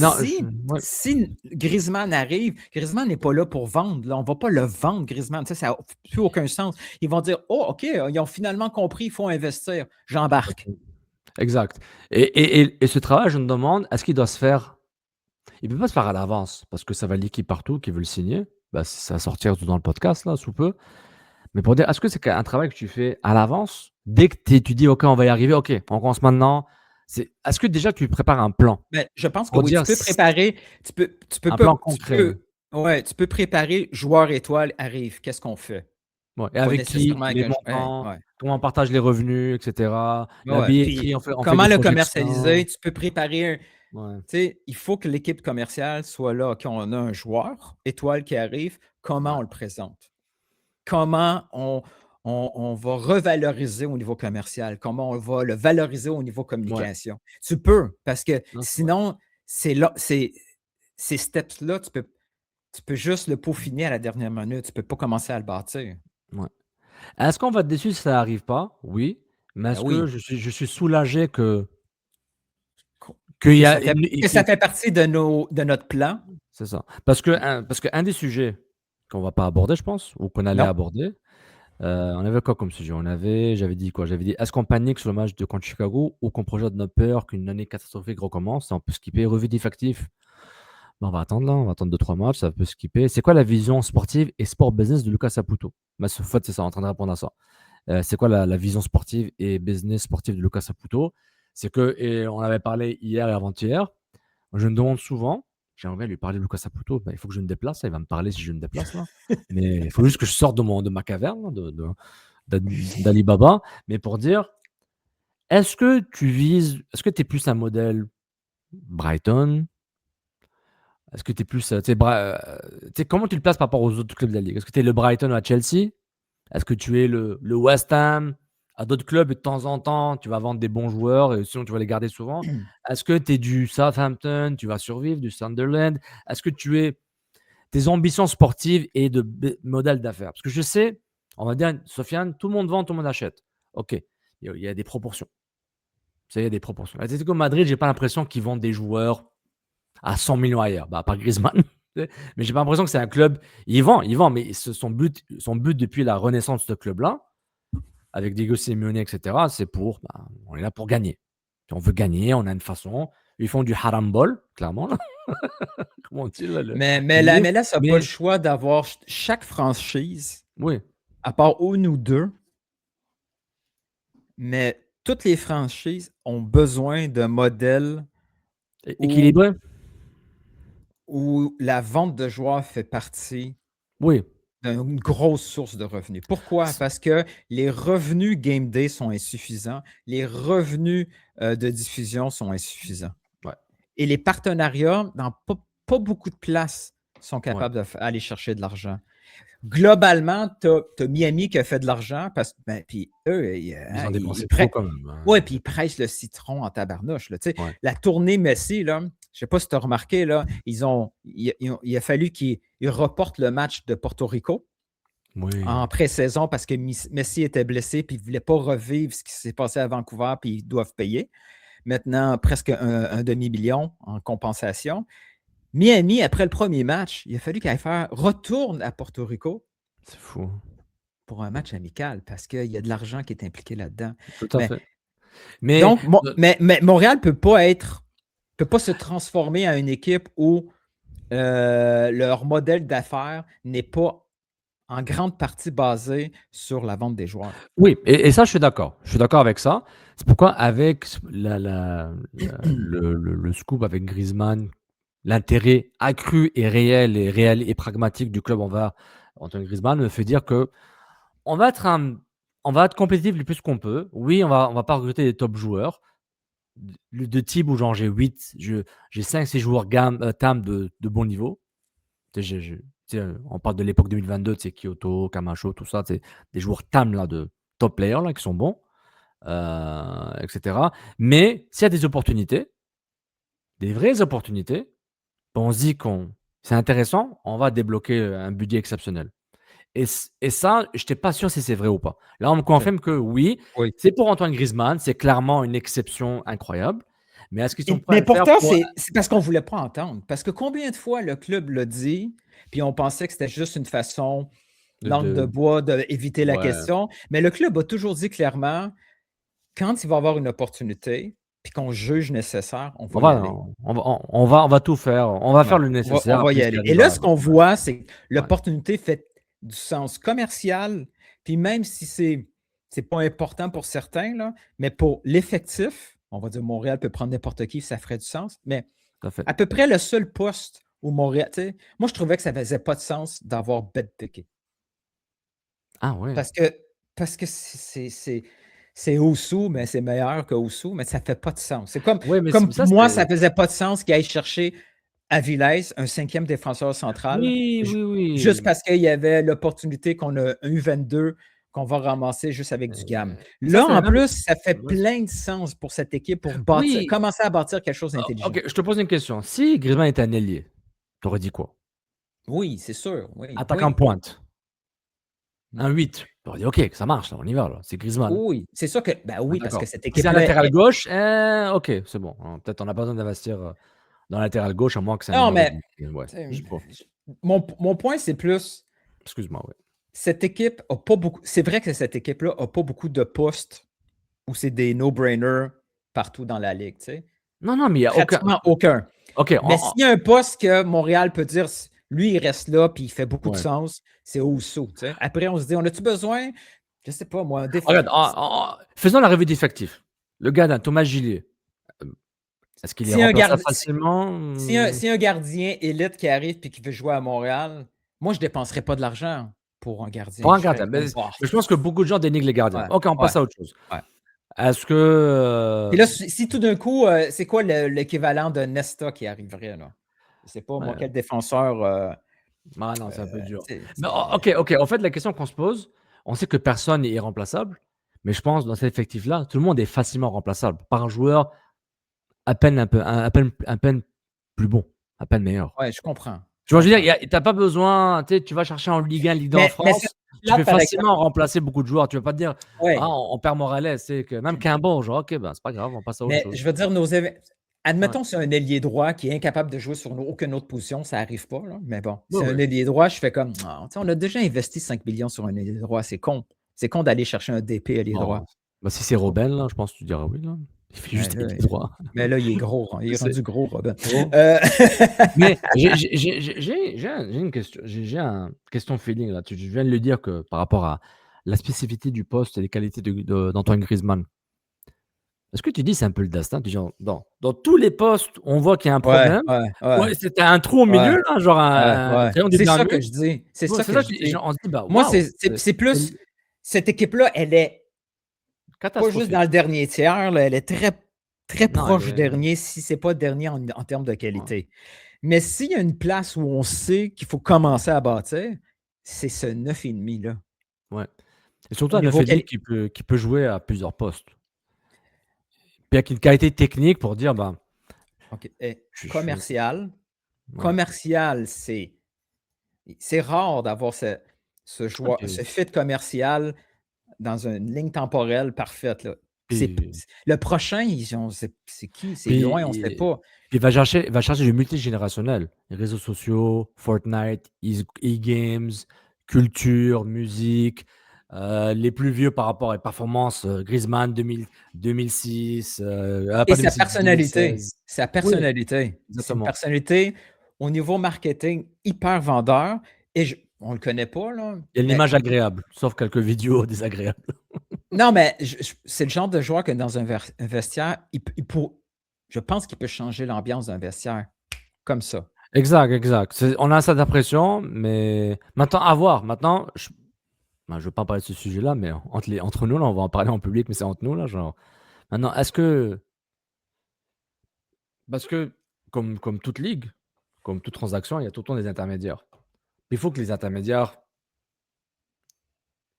si Griezmann arrive, Griezmann n'est pas là pour vendre. Là. On ne va pas le vendre, Griezmann. Ça n'a plus aucun sens. Ils vont dire OK, ils ont finalement compris, il faut investir. J'embarque. Exact. Et ce travail, je me demande, est-ce qu'il doit se faire. Il ne peut pas se faire à l'avance parce que ça va leaker partout qui veut le signer. Ça va sortir tout dans le podcast, là, sous peu. Mais pour dire, est-ce que c'est un travail que tu fais à l'avance? Dès que tu dis, OK, on va y arriver, OK, on commence maintenant. Est-ce que déjà tu prépares un plan? Mais je pense que oui, tu peux préparer. Tu peux un plan concret. Tu peux préparer joueur étoile arrive. Qu'est-ce qu'on fait? Et avec qui, les montants, comment on partage les revenus, etc. La billetterie, comment le commercialiser? Tu peux préparer il faut que l'équipe commerciale soit là. OK, on a un joueur étoile qui arrive. Comment on le présente? comment on va revaloriser au niveau commercial, comment on va le valoriser au niveau Ouais. communication. Tu peux, parce que Non, c'est vrai. sinon, ces steps-là, tu peux juste le peaufiner à la dernière minute. Tu ne peux pas commencer à le bâtir. Ouais. Est-ce qu'on va être déçu si ça arrive pas? Oui. Mais Ben est-ce que oui, je suis soulagé qu- qu'il y que a ça fait, une que ça fait partie de notre plan. c'est ça. Parce qu'un des sujets qu'on va pas aborder, je pense, ou qu'on allait Non. aborder, on avait quoi comme sujet? J'avais dit quoi? J'avais dit: «Est-ce qu'on panique sur le match de contre Chicago ou qu'on projette nos peurs qu'une année catastrophique recommence?» On peut skipper revue d'effectifs. Ben, on va attendre là, on va attendre 2-3 matchs, ça peut skipper. C'est quoi la vision sportive et sport business de Lucas Saputo? Bah, en fait, c'est ça, on est en train de répondre à ça. C'est quoi la vision sportive et business sportive de Lucas Saputo? C'est que, et on avait parlé hier et avant-hier, je me demande souvent, j'aimerais lui parler de Lucas Saputo, ben, il faut que je me déplace, là, il va me parler si je me déplace là. Mais il faut juste que je sorte de ma caverne, là, d'Ali Baba. Mais pour dire, est-ce que tu es plus un modèle Brighton? Est-ce que tu es plus, tu sais, comment tu le places par rapport aux autres clubs de la ligue? Est-ce que tu es le Brighton à Chelsea? Est-ce que tu es le West Ham à d'autres clubs et de temps en temps, tu vas vendre des bons joueurs et sinon tu vas les garder souvent? Est-ce que tu es du Southampton, tu vas survivre, du Sunderland? Est-ce que tu es tes ambitions sportives et de modèle d'affaires? Parce que je sais, on va dire, Sofiane, tout le monde vend, tout le monde achète. OK, il y a des proportions. Ça, il y a des proportions. L'Atlético Madrid, j'ai pas l'impression qu'ils vendent des joueurs à 100 millions ailleurs. Bah, à part Griezmann. Mais j'ai pas l'impression que c'est un club. Il vend, mais son but depuis la renaissance de ce club-là, avec Diego Simeone, etc., c'est on est là pour gagner. On veut gagner, on a une façon. Ils font du haram ball, clairement. Là. Comment on dit là, Mais là, ça n'a pas le choix d'avoir chaque franchise, oui, à part une ou deux, mais toutes les franchises ont besoin d'un modèle équilibré. où la vente de joueurs fait partie Oui, d'une grosse source de revenus. Pourquoi? Parce que les revenus Game Day sont insuffisants, les revenus de diffusion sont insuffisants. ouais, Et les partenariats, dans pas beaucoup de places, sont ouais. capables d'aller chercher de l'argent. Globalement, tu as Miami qui a fait de l'argent parce que, puis eux, Ils ont dépensé trop quand même. ouais, puis ils pressent le citron en tabarnouche. Là, Ouais. la tournée Messi, là, je ne sais pas si tu as remarqué, là, il a fallu qu'ils reportent le match de Porto Rico Oui. en pré-saison parce que Messi était blessé puis il ne voulait pas revivre ce qui s'est passé à Vancouver puis ils doivent payer. Maintenant, presque un demi-million en compensation. Miami, après le premier match, il a fallu qu'il retourne à Porto Rico. C'est fou. Pour un match amical parce qu'il y a de l'argent qui est impliqué là-dedans. Tout à fait. Donc, mais Montréal ne peut pas se transformer en une équipe où leur modèle d'affaires n'est pas en grande partie basé sur la vente des joueurs. Oui, et ça, je suis d'accord. Je suis d'accord avec ça. C'est pourquoi, avec le scoop avec Griezmann, l'intérêt accru et réel et pragmatique du club envers Antoine Griezmann me fait dire que on va être compétitif le plus qu'on peut. Oui, on va pas recruter des top joueurs de type où genre j'ai 5-6 joueurs TAM de bon niveau. On parle de l'époque 2022, Kyoto, Camacho, tout ça, des joueurs TAM là, de top players là, qui sont bons, etc. Mais s'il y a des opportunités, des vraies opportunités, on se dit c'est intéressant, on va débloquer un budget exceptionnel. Et ça, je n'étais pas sûr si c'est vrai ou pas. Là, on me confirme que oui, c'est pour Antoine Griezmann, c'est clairement une exception incroyable. Mais est-ce qu'ils sont prêts à le faire pourtant, c'est parce qu'on ne voulait pas entendre. Parce que combien de fois le club l'a dit, puis on pensait que c'était juste une façon, langue de bois, d'éviter la question. Mais le club a toujours dit clairement, quand il va avoir une opportunité, puis qu'on juge nécessaire, on va y aller. On va tout faire. On va faire le nécessaire. On va y aller. Et là, ce qu'on voit, c'est que l'opportunité fait du sens commercial, puis même si c'est pas important pour certains, là, mais pour l'effectif, on va dire Montréal peut prendre n'importe qui, ça ferait du sens, mais à peu près le seul poste où Montréal, moi je trouvais que ça faisait pas de sens d'avoir Bet Piqué. Ah oui. Parce que c'est Oussou, mais c'est meilleur que Oussou, mais ça fait pas de sens. C'est comme moi, ça faisait pas de sens qu'il aille chercher Avilés, un 5e défenseur central, Oui, oui, juste oui. parce qu'il y avait l'opportunité qu'on a un U22 qu'on va ramasser juste avec du gamme. Ça, Là, c'est en non, mais plus, ça fait vas-y. plein de sens pour cette équipe pour Oui, commencer à bâtir quelque chose d'intelligent. OK, je te pose une question. Si Griezmann était un ailier, tu aurais dit quoi? Oui, c'est sûr. Oui, Attaquant oui. pointe, un 8. Tu aurais dit: «OK, ça marche là, on y va là, c'est Griezmann». Oui, c'est sûr que ben On est oui, parce que d'accord. cette Si c'est un équipe-là latéral est gauche, OK, c'est bon, hein, peut-être on n'a pas besoin d'investir, dans le latéral gauche à moins que c'est un non, numéro mais 10. Ouais, tu sais, je sais pas. mon point, c'est plus Excuse-moi, ouais. cette équipe a pas beaucoup. C'est vrai que cette équipe-là n'a pas beaucoup de postes où c'est des no-brainers partout dans la ligue, tu sais. Non, non, mais il y a aucun Pratiquement aucun. OK, Mais s'il y a un poste que Montréal peut dire, lui, il reste là puis il fait beaucoup de ouais. sens, c'est Ousso. Tu sais. Après, on se dit, on a-tu besoin, je sais pas moi, Regarde, faisons la revue d'effectifs. Le gars d'un Thomas Gillier, est-ce qu'il est si un, remplaçable gard- facilement? si un gardien élite qui arrive et qui veut jouer à Montréal, moi, je ne dépenserais pas de l'argent pour un gardien. Pour un Je ferais gardien, comme, mais je pense que beaucoup de gens dénigrent les gardiens. ouais, OK, on ouais, passe à autre chose. ouais. Est-ce que, Et là, si tout d'un coup, c'est quoi l'équivalent de Nesta qui arriverait, là? Je sais pas, moi, ouais, quel défenseur. ah non, c'est un peu dur. Tu sais, Mais OK, en fait, la question qu'on se pose, on sait que personne n'est irremplaçable, mais je pense dans cet effectif-là, tout le monde est facilement remplaçable par un joueur à peine plus bon, à peine meilleur. ouais, je comprends. Tu vois, je veux dire, tu as pas besoin, tu sais, tu vas chercher en Ligue 1, Ligue 2 en Mais c'est France, tu là, peux par exemple. facilement remplacer beaucoup de joueurs. Tu vas pas te dire: «Ah, Ouais. on perd Morales», tu sais, que même Quimbo, genre, OK, ben, c'est pas grave, on passe à autre Mais chose. je veux dire, Ouais. admettons, c'est un ailier droit qui est incapable de jouer sur aucune autre position, ça n'arrive pas, là. Mais bon, Ouais, c'est un ouais. ailier droit, je fais comme, ah, tu sais, on a déjà investi 5 millions sur un ailier droit, c'est con. C'est con d'aller chercher un DP ailier Bon, droit. bah, si c'est Robben, là, je pense que tu diras oui, là. Il fait Ouais, juste là, ailier droit. mais là, il est gros, hein, il est Je sais. rendu gros, Robin. Oh. Euh, Mais j'ai une question, j'ai un question feeling là. Tu viens de le dire que par rapport à la spécificité du poste et les qualités d'Antoine Griezmann. Est-ce que tu dis c'est un peu le destin? Tu dis dans tous les postes, on voit qu'il y a un Ouais, problème. ouais, ouais, Ouais, c'était un trou au ouais, milieu là, genre ouais, un ouais. triangle des C'est ça que Bermudes. je dis. C'est Ouais, ça c'est que ça je qui dis. on se dit: «Bah, Moi, waouh, c'est c'est plus cette équipe-là, elle est pas juste dans catastrophique». le dernier tiers, là, elle est très, très Non, elle proche du est dernier, si c'est pas dernier en termes de ouais, qualité. Mais s'il y a une place où on sait qu'il faut commencer à bâtir, c'est ce 9,5 là. ouais et surtout Au un niveau 9,5 qui peut jouer à plusieurs postes. Puis avec une qualité technique pour dire: «Ben, OK, je commercial. ouais». Commercial, c'est rare d'avoir Ah ce puis fit commercial dans une ligne temporelle parfaite, là. puis Le prochain, c'est qui? C'est loin, on ne sait puis pas. il va chercher du multigénérationnel. Les réseaux sociaux, Fortnite, e-games, culture, musique, les plus vieux par rapport à les performances, Griezmann 2006, Et pas 2006, 2016. sa Oui, personnalité. C'est une exactement. personnalité au niveau marketing hyper vendeur et on le connaît pas, là, Il y a une mais image agréable, sauf quelques vidéos désagréables. non, mais c'est le genre de joueur que dans un vestiaire, je pense qu'il peut changer l'ambiance d'un vestiaire comme ça. Exact, exact. On a cette impression, mais maintenant à voir. Maintenant, je veux pas parler de ce sujet-là, mais entre nous là, on va en parler en public, mais c'est entre nous là, genre. Maintenant, est-ce que parce que comme toute ligue, comme toute transaction, il y a tout le temps des intermédiaires. Il faut que les intermédiaires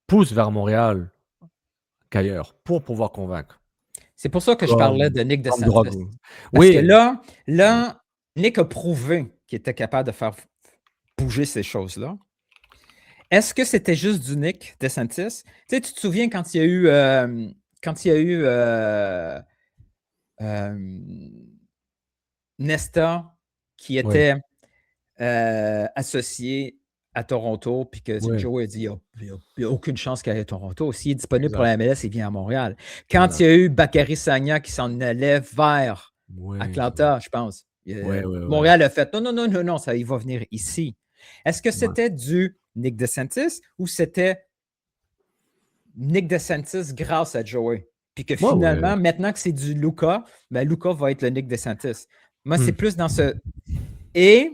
poussent vers Montréal qu'ailleurs pour pouvoir convaincre. C'est pour ça que je parlais Comme de Nick comme DeSantis. Drago. Parce que Oui, ouais. là, Nick a prouvé qu'il était capable de faire bouger ces choses-là. Est-ce que c'était juste du Nick DeSantis? Tu sais, tu te souviens quand il y a eu, Nesta qui Ouais, était associé à Toronto, puis que ouais, Joe a dit il y a aucune chance qu'il aille à Toronto. S'il est disponible pour exact, la MLS, il vient à Montréal. Quand il exact. y a eu Bakary Sagna qui s'en allait vers Ouais, ouais, Atlanta, je pense, ouais, ouais, ouais, Montréal a fait non, non, non, non, non, ça, il va venir ici. Est-ce que ouais. c'était du Nick DeSantis ou c'était Nick DeSantis grâce à Joey? Puis que Ouais, ouais. finalement, maintenant que c'est du Luka, ben Luka va être le Nick DeSantis. Moi, c'est Mmh. plus dans ce. Et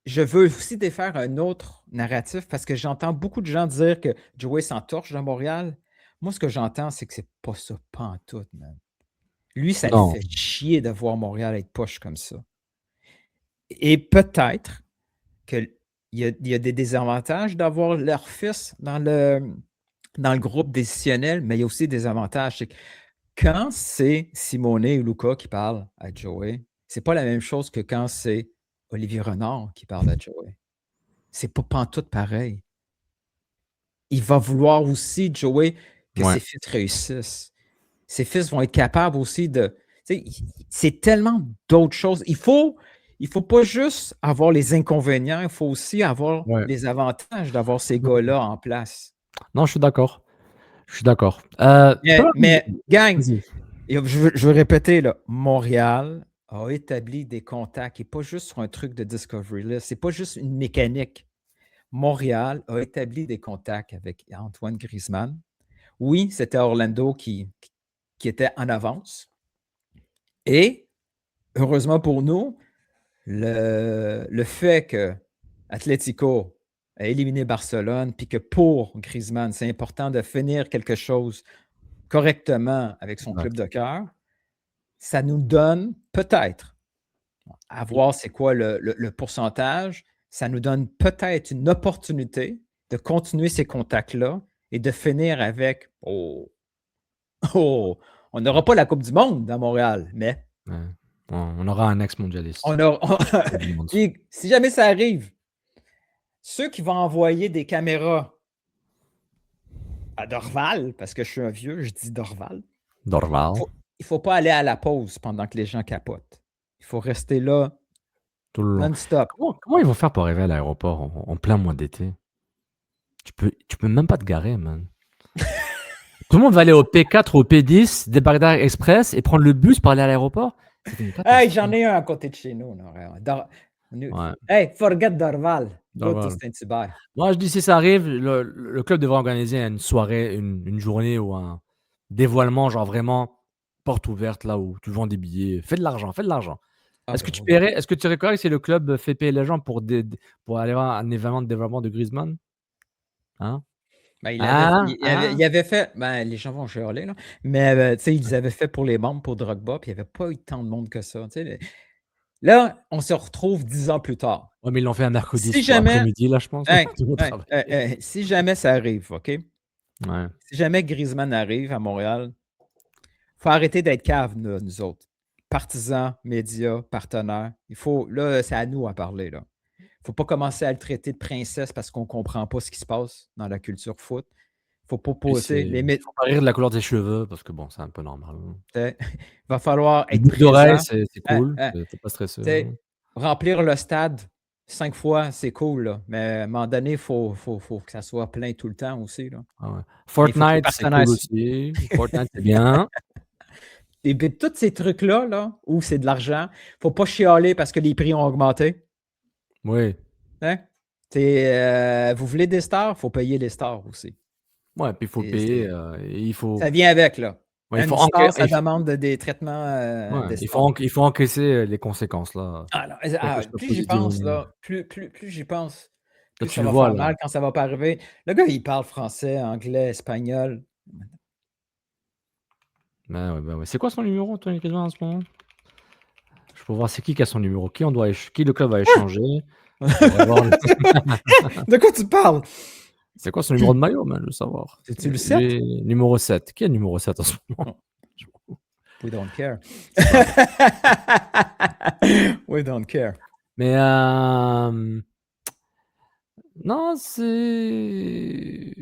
je veux aussi défaire un autre narratif parce que j'entends beaucoup de gens dire que Joey s'entorche de Montréal. Moi, ce que j'entends, c'est que c'est pas ça, pas en tout, man. Lui, ça le Non. fait chier de voir Montréal être poche comme ça. Et peut-être qu'il y a des désavantages d'avoir leur fils dans le groupe décisionnel, mais il y a aussi des avantages. C'est que quand c'est Simone ou Luca qui parlent à Joey, c'est pas la même chose que quand c'est Olivier Renard qui parle à Joey. C'est pas pantoute pareil. Il va vouloir aussi, Joey, que Ouais. ses fils réussissent. Ses fils vont être capables aussi de. C'est tellement d'autres choses. Il faut pas juste avoir les inconvénients, il faut aussi avoir les avantages d'avoir ces gars-là en place. Non, je suis d'accord. Mais gang, Vas-y. je veux répéter, là, Montréal a établi des contacts et pas juste sur un truc de Discovery List. C'est pas juste une mécanique. Montréal a établi des contacts avec Antoine Griezmann. Oui, c'était Orlando qui était en avance. Et heureusement pour nous, le fait que Atlético a éliminé Barcelone, puis que pour Griezmann, c'est important de finir quelque chose correctement avec son club de cœur, ça nous donne peut-être, à voir c'est quoi le pourcentage, ça nous donne peut-être une opportunité de continuer ces contacts-là et de finir avec on n'aura pas la Coupe du Monde à Montréal, mais Ouais. On aura un ex-mondialiste. Puis, si jamais ça arrive, ceux qui vont envoyer des caméras à Dorval, parce que je suis un vieux, je dis Dorval. Dorval. Il ne faut pas aller à la pause pendant que les gens capotent. Il faut rester là Tout le long. non-stop. Comment ils vont faire pour arriver à l'aéroport en plein mois d'été? Tu peux même pas te garer, man. Tout le monde va aller au P4 ou au P10, débarquer d'Arrêt Express et prendre le bus pour aller à l'aéroport. Hey, j'en ai un à côté de chez nous. Hey, forget Dorval. Go to Saint-Hubert. Moi, je dis si ça arrive, le club devrait organiser une soirée, une journée ou un dévoilement, genre vraiment porte ouverte là où tu vends des billets. Fais de l'argent. Est-ce que tu paierais, est-ce que tu serais correct si le club fait payer les gens pour aller voir un événement de développement de Griezmann? Hein? Ben, il avait fait. Ben, les gens vont chialer, là. Mais ils avaient fait pour les membres pour Drogba, puis il n'y avait pas eu tant de monde que ça. Là, on se retrouve 10 ans plus tard. Ouais, mais ils l'ont fait un mercredi Si jamais, après-midi, là, je pense. Si jamais ça arrive, OK? Ouais. Si jamais Griezmann arrive à Montréal, il faut arrêter d'être cave, là, nous autres. Partisans, médias, partenaires. Là, c'est à nous à parler, là. Il ne faut pas commencer à le traiter de princesse parce qu'on ne comprend pas ce qui se passe dans la culture foot. Il ne faut pas poser les Il faut pas rire de la couleur de tes cheveux parce que bon, c'est un peu normal. Il va falloir être boucle d'oreille, présent. c'est cool. T'es pas stressé. Remplir le stade 5 fois, c'est cool, là. Mais à un moment donné, il faut que ça soit plein tout le temps aussi, là. Ah ouais. Fortnite, c'est cool aussi. Fortnite, c'est bien. Et tous ces trucs-là, là, où c'est de l'argent, il ne faut pas chialer parce que les prix ont augmenté. Oui. Hein? Vous voulez des stars, il faut payer les stars aussi. Ouais, puis il faut payer. Ça vient avec, là. Ouais, ça demande des traitements. Il faut encaisser les conséquences, là. Plus j'y pense, là, plus j'y pense, plus ça va faire mal quand ça va pas arriver. Le gars, il parle français, anglais, espagnol. Ouais. C'est quoi son numéro, Antoine Griezmann, en ce moment? Je peux voir c'est qui a son numéro. Qui le club va échanger? De quoi tu parles? C'est quoi son numéro de maillot, man? Je veux savoir. C'est-tu le 7? Numéro 7. Qui est le numéro 7 en ce moment? We don't care. We don't care. Mais non, c'est...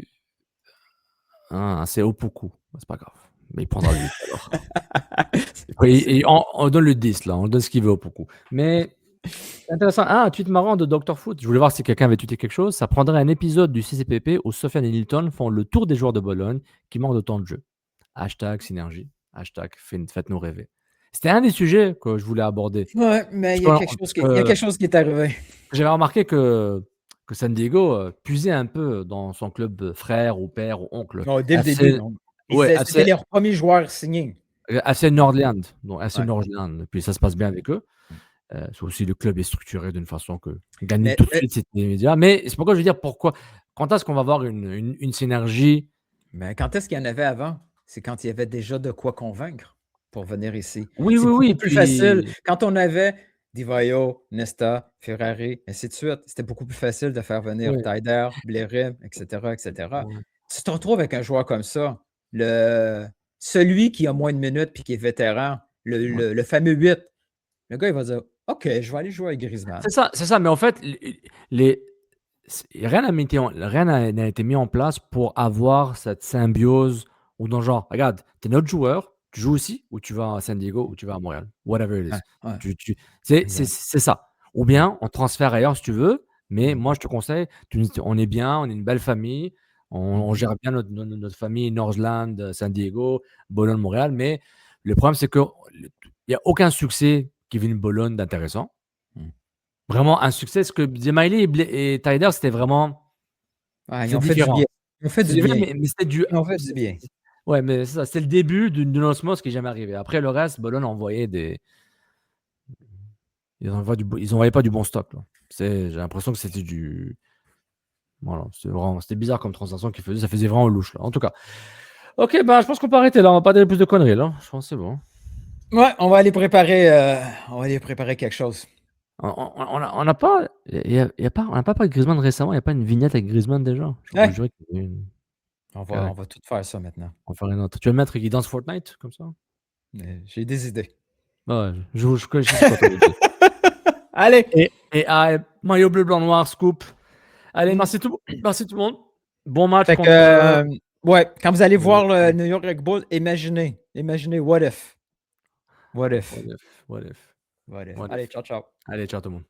c'est Opoku. C'est pas grave. Mais il prendra le 8 alors. On donne le 10 là. On donne ce qu'il veut Opoku. Mais c'est intéressant. Un tweet marrant de Dr Foot. Je voulais voir si quelqu'un avait tweeté quelque chose. Ça prendrait un épisode du CCPP où Sofiane et Nilton font le tour des joueurs de Bologne qui manquent de temps de jeu. # synergie. # faites-nous rêver. C'était un des sujets que je voulais aborder. Ouais, mais il y a quelque chose qui est arrivé. J'avais remarqué que San Diego puisait un peu dans son club frère ou père ou oncle. Dès le début, c'était leurs premiers joueurs signés. AC Nordland. Donc AC Nordland. Puis ça se passe bien avec eux. C'est aussi le club est structuré d'une façon que gagner tout de suite, c'est immédiat. Mais c'est pourquoi je veux dire pourquoi. Quand est-ce qu'on va avoir une synergie? Mais quand est-ce qu'il y en avait avant? C'est quand il y avait déjà de quoi convaincre pour venir ici. Oui. Plus facile. Quand on avait Divayo, Nesta, Ferrari, ainsi de suite. C'était beaucoup plus facile de faire venir Ouais. Taider, Blerim, etc., etc. Ouais. Tu te retrouves avec un joueur comme ça, celui qui a moins de minutes puis qui est vétéran, Ouais. le fameux 8. Le gars, il va dire OK, je vais aller jouer avec Griezmann. C'est ça, mais en fait, rien n'a été mis en place pour avoir cette symbiose ou dans genre, regarde, tu es notre joueur, tu joues ici ou tu vas à San Diego ou tu vas à Montréal, whatever it Ouais, is. ouais, C'est exact. ça. Ou bien on transfère ailleurs si tu veux, mais Mm. moi je te conseille, on est bien, on est une belle famille, on Mhm. gère bien notre famille, Northland, San Diego, Bologne, Montréal, mais le problème c'est qu'il n'y a aucun succès qui vient de Bologne d'intéressant. Mm. Vraiment un succès, ce que Miley et Tyler, c'était vraiment Ouais, ils c'est ont fait du différent. bien. Ils ont fait C'est du différent, bien. mais c'était du Ils ont fait du bien. ouais, mais c'est ça, c'est le début d'une osmose qui est jamais arrivé. Après le reste, Bologne envoyait ils envoyaient pas du bon stock, là. J'ai l'impression que c'était du voilà, c'était bizarre comme transaction qu'ils faisaient, ça faisait vraiment louche, là. En tout cas. OK, ben, je pense qu'on peut arrêter là, on va pas dire plus de conneries, là. Je pense que c'est bon. Ouais, on va aller préparer quelque chose. On n'a pas on n'a pas parlé de Griezmann récemment, il y a pas une vignette avec Griezmann déjà? Je Ouais, jurais qu'il y avait une on correct, va tout faire ça maintenant. on va faire une autre. Tu veux le mettre qui danse Fortnite comme ça? J'ai des idées. Ouais, je connais c'est quoi ton idée. Allez! Maillot bleu, blanc, noir, scoop. Allez, Mm. merci tout le monde. Bon match Fait contre. que, ouais, quand vous allez voir le Ouais. New York Red Bull, imaginez, what if? What if? What if? What if? What if? Allez, ciao, ciao. Allez, ciao tout le monde.